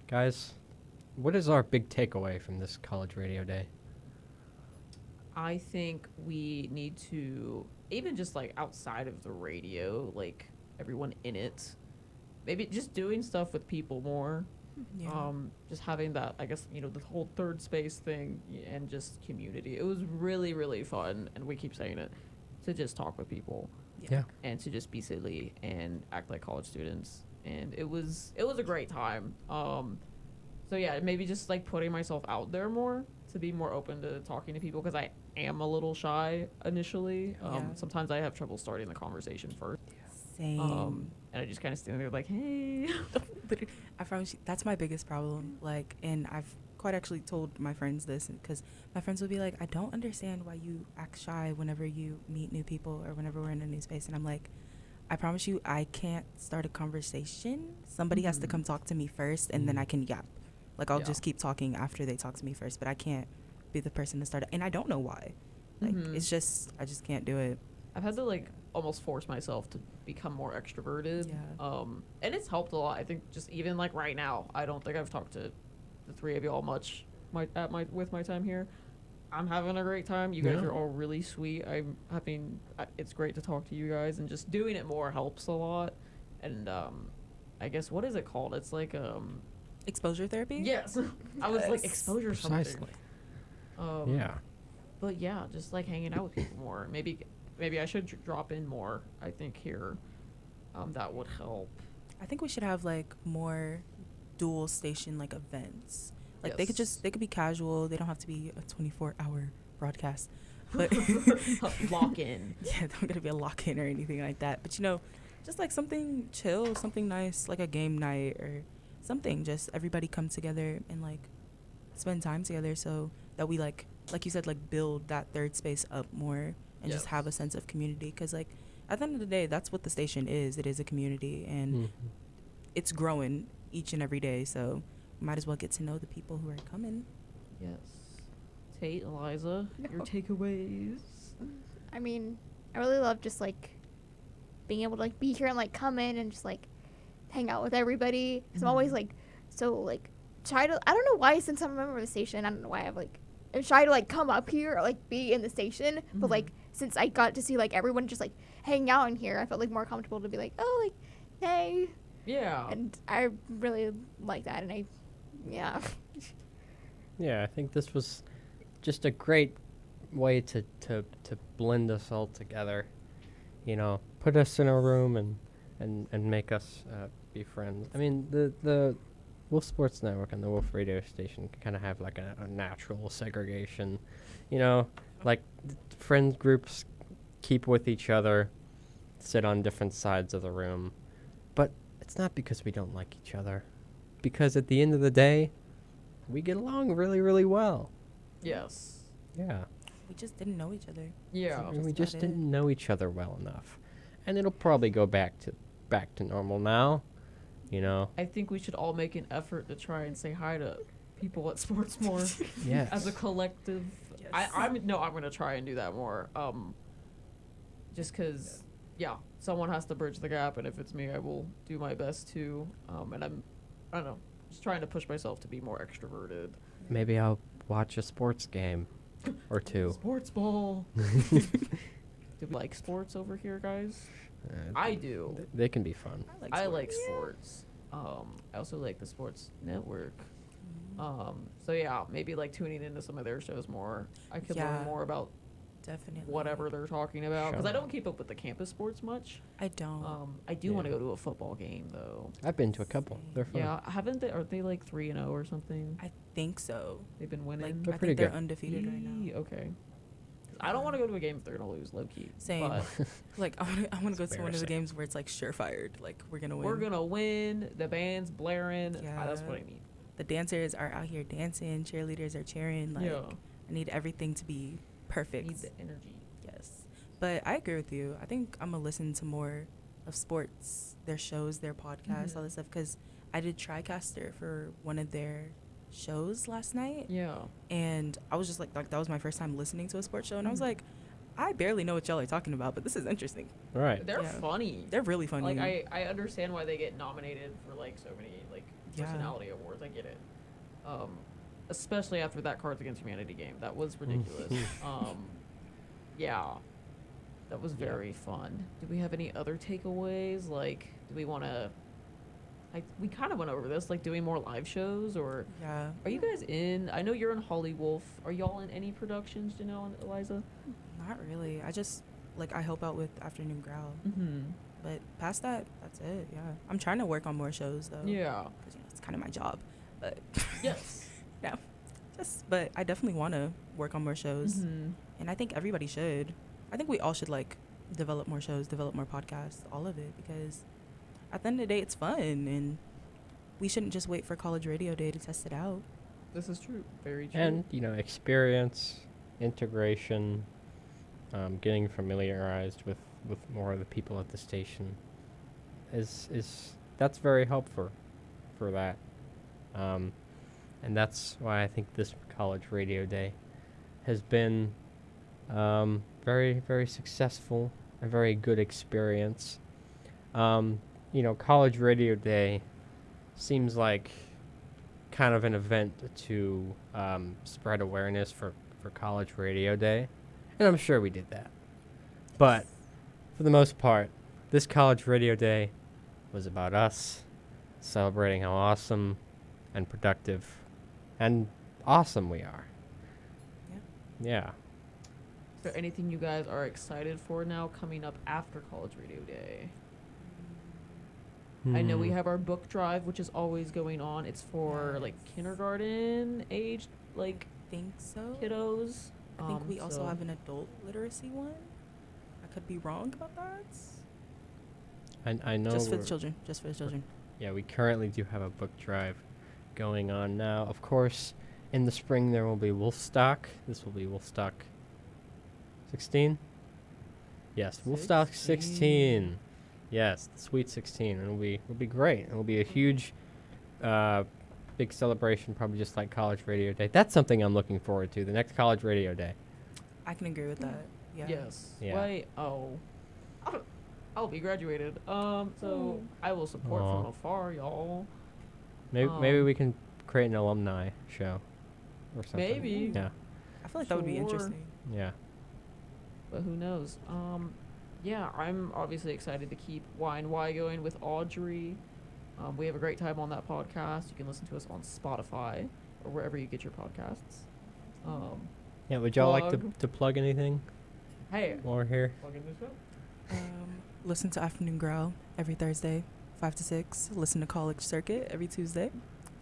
Guys, what is our big takeaway from this college radio day? I think we need to, even just like outside of the radio, like everyone in it, maybe just doing stuff with people more. Yeah. Just having that, I guess, the whole third space thing and just community. It was really, really fun, and we keep saying it, to just talk with people. Yeah. And to just be silly and act like college students. And it was a great time. So yeah, maybe just like putting myself out there more to be more open to talking to people, because I am a little shy initially. Sometimes I have trouble starting the conversation first. Same. And I just kind of stand there like, hey. I promise you, that's my biggest problem. Like, and I've quite actually told my friends this, because my friends will be like, I don't understand why you act shy whenever you meet new people or whenever we're in a new space. And I'm like, I promise you, I can't start a conversation. Somebody has to come talk to me first, and then I can yap. Like, I'll just keep talking after they talk to me first, but I can't be the person to start. And I don't know why. Like, it's just, I just can't do it. I've had to like almost force myself to become more extroverted. And it's helped a lot. I think just even like right now, I don't think I've talked to the three of y'all much with my time here. I'm having a great time. You guys are all really sweet. It's great to talk to you guys, and just doing it more helps a lot. And I guess, what is it called? It's like exposure therapy? Yes. I was like, exposure something. Yeah. But yeah, just like hanging out with people more. Maybe I should drop in more, I think, here. That would help. I think we should have like more dual station like events. Like they could be casual. They don't have to be a 24-hour broadcast. But lock in. Yeah, don't gotta be a lock in or anything like that. But just like something chill, something nice, like a game night or something. Just everybody come together and like spend time together, so that we like you said, like build that third space up more and just have a sense of community. Because like at the end of the day, that's what the station is. It is a community, and it's growing each and every day. So might as well get to know the people who are coming. Yes. Tate, Eliza, your takeaways. I mean, I really love just like being able to like be here and like come in and just like hang out with everybody. Cause I'm always like so like shy to. I don't know why, since I'm a member of the station, I don't know why I'm shy to like come up here or like be in the station. But like since I got to see like everyone just like hanging out in here, I felt like more comfortable to be like, oh, like, hey. Yeah. And I really like that, and yeah. Yeah, I think this was just a great way to blend us all together. Put us in a room and make us be friends. I mean, the Wolf Sports Network and the Wolf Radio Station kind of have like a natural segregation. Like friend groups keep with each other, sit on different sides of the room. But it's not because we don't like each other. Because at the end of the day, we get along really, really well. Yes. Yeah. We just didn't know each other. Yeah. We just didn't know each other well enough. And it'll probably go back to normal now, I think we should all make an effort to try and say hi to people at sports more. Yes. As a collective. Yes. I'm going to try and do that more. Just because, someone has to bridge the gap, and if it's me, I will do my best to. And I don't know, just trying to push myself to be more extroverted. Maybe I'll watch a sports game or two. Sports ball. Do you like sports over here, guys? I do. They can be fun. I like sports. I also like the Sports Network. So yeah, maybe like tuning into some of their shows more. I could learn more about whatever they're talking about, because I don't keep up with the campus sports much. I don't. I do want to go to a football game though. I've been to a couple. They're fun. Yeah, haven't they? Are they like 3-0 or something? I think so. They've been winning. Like, they're I pretty think good. They're undefeated right now. Okay. I don't want to go to a game if they're gonna lose, low key. Same. But like I want to go to one of the games where it's like surefired. Like we're gonna win. We're gonna win. The band's blaring. Yeah. That's what I need. The dancers are out here dancing. Cheerleaders are cheering. Like I need everything to be perfect. Need the energy. Yes. But I agree with you. I think I'm gonna listen to more of sports, their shows, their podcasts, all this stuff. Because I did TriCaster for one of their shows last night. Yeah. And I was just like that was my first time listening to a sports show, and I was like, I barely know what y'all are talking about, but this is interesting. Right. They're funny. They're really funny. Like I understand why they get nominated for like so many like Yeah. personality awards. I get it. Especially after that Cards Against Humanity game. That was ridiculous. Yeah. That was very fun. Do we have any other takeaways? Like, do we want to we kind of went over this, like doing more live shows, or Yeah. are you guys in? I know you're in Holly Wolf. Are y'all in any productions, Janelle and Eliza? Not really. I just I help out with Afternoon Growl. Mhm. But past that, that's it. Yeah. I'm trying to work on more shows though. Yeah. Because it's kind of my job. But yes. Yeah. But I definitely want to work on more shows, Mhm. and I think everybody should. I think we all should develop more shows, develop more podcasts, all of it, because at the end of the day, it's fun, and we shouldn't just wait for College Radio Day to test it out. This is true. Very true. And, experience, integration, getting familiarized with more of the people at the station that's very helpful for that. And that's why I think this College Radio Day has been very, very successful, a very good experience. College Radio Day seems like kind of an event to spread awareness for College Radio Day, and I'm sure we did that. But for the most part, this College Radio Day was about us celebrating how awesome and productive and awesome we are. Yeah. Is there anything you guys are excited for now coming up after College Radio Day? I know we have our book drive, which is always going on. It's for like kindergarten age, like think so. Kiddos. I think we also have an adult literacy one. I could be wrong about that. I know. Just for the children. Just for the children. Yeah, we currently do have a book drive going on now. Of course, in the spring there will be Wolfstock. This will be Wolfstock 16. Yes, Wolfstock 16. Yes, the Sweet 16. It'll be great. It'll be a huge, big celebration, probably just like College Radio Day. That's something I'm looking forward to. The next College Radio Day. I can agree with that. Yeah. Yes. Yeah. Why? Oh, I'll be graduated. So I will support Aw. from afar, y'all. Maybe we can create an alumni show or something. Maybe. Yeah. I feel like that would be Sure. interesting. Yeah. But who knows? Yeah, I'm obviously excited to keep Y and Y going with Audrey. We have a great time on that podcast. You can listen to us on Spotify or wherever you get your podcasts. Yeah. Would y'all like plug. to plug anything? Hey. While we're here. Plug in this show. Listen to Afternoon Growl every Thursday, 5 to 6. Listen to College Circuit every Tuesday,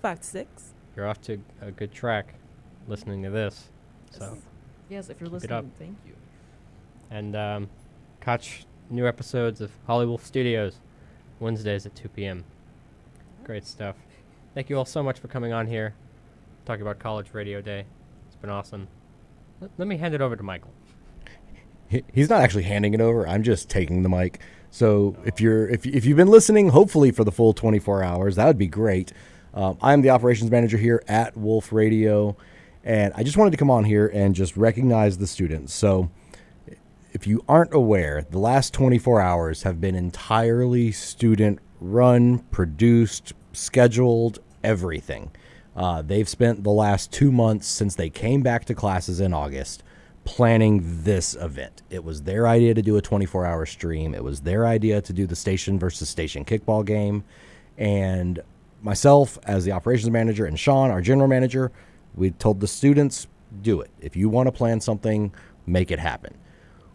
5 to 6. You're off to a good track listening to this. So Yes, if you're keep it up. listening, thank you. And catch new episodes of Hollywood Studios Wednesdays at 2 p.m. Great stuff. Thank you all so much for coming on here, talking about College Radio Day. It's been awesome. Let me hand it over to Michael. He's not actually handing it over. I'm just taking the mic. So if you've been listening, hopefully for the full 24 hours, that would be great. I'm the operations manager here at Wolf Radio, and I just wanted to come on here and just recognize the students. So if you aren't aware, the last 24 hours have been entirely student-run, produced, scheduled, everything. They've spent the last 2 months since they came back to classes in August planning this event. It was their idea to do a 24-hour stream. It was their idea to do the station versus station kickball game. And myself, as the operations manager, and Sean, our general manager, we told the students, do it. If you want to plan something, make it happen.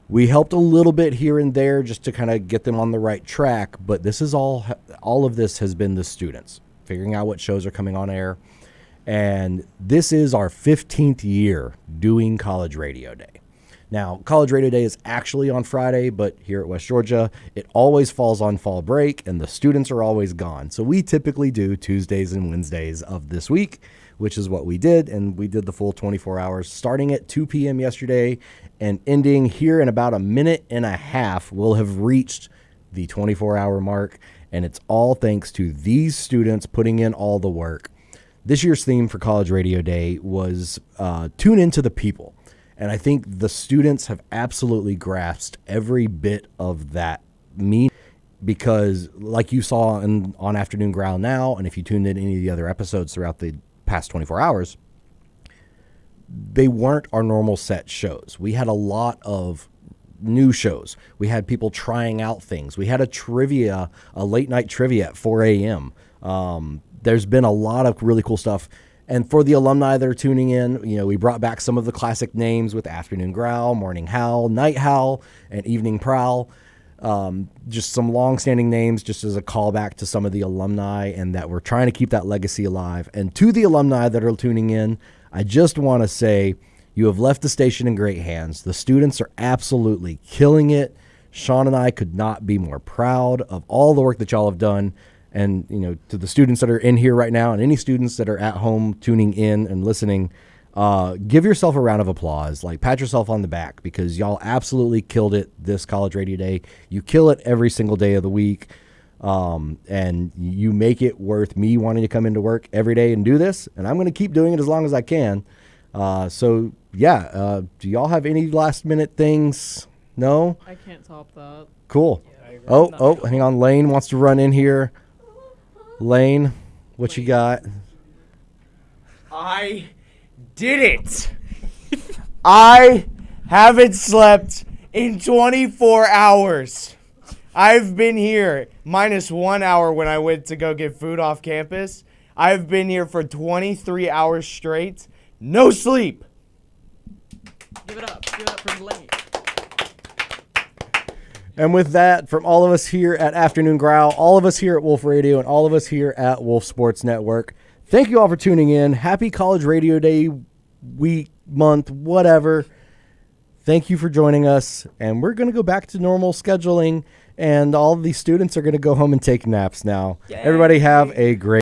We helped a little bit here and there just to kind of get them on the right track, but this is all of this has been the students figuring out what shows are coming on air. And this is our 15th year doing College Radio Day. Now, College Radio Day is actually on Friday, but here at West Georgia, it always falls on fall break, and the students are always gone. So we typically do Tuesdays and Wednesdays of this week, which is what we did, and we did the full 24 hours, starting at 2 p.m. yesterday and ending here in about a minute and a half. We'll have reached the 24-hour mark, and it's all thanks to these students putting in all the work. this year's theme for College Radio Day was tune into the people. And I think the students have absolutely grasped every bit of that meaning, because like you saw on Afternoon Growl now, and if you tuned in any of the other episodes throughout the past 24 hours, they weren't our normal set shows. We had a lot of new shows. We had people trying out things. We had a late night trivia at 4 a.m. There's been a lot of really cool stuff. And for the alumni that are tuning in, we brought back some of the classic names with Afternoon Growl, Morning Howl, Night Howl, and Evening Prowl. Just some long-standing names just as a callback to some of the alumni, and that we're trying to keep that legacy alive. And to the alumni that are tuning in, I just want to say you have left the station in great hands. The students are absolutely killing it. Sean and I could not be more proud of all the work that y'all have done. And, to the students that are in here right now and any students that are at home tuning in and listening, give yourself a round of applause. Like, pat yourself on the back, because y'all absolutely killed it this College Radio Day. You kill it every single day of the week. And you make it worth me wanting to come into work every day and do this. And I'm going to keep doing it as long as I can. Do y'all have any last minute things? No? I can't top that. Cool. Hang on. Lane wants to run in here. Lane, what you got? I did it. I haven't slept in 24 hours. I've been here minus 1 hour when I went to go get food off campus. I've been here for 23 hours straight. No sleep. Give it up. Give it up for Lane. And with that, from all of us here at Afternoon Growl, all of us here at Wolf Radio, and all of us here at Wolf Sports Network, thank you all for tuning in. Happy College Radio Day, week, month, whatever. Thank you for joining us. And we're going to go back to normal scheduling, and all of these students are going to go home and take naps now. Yay. Everybody have a great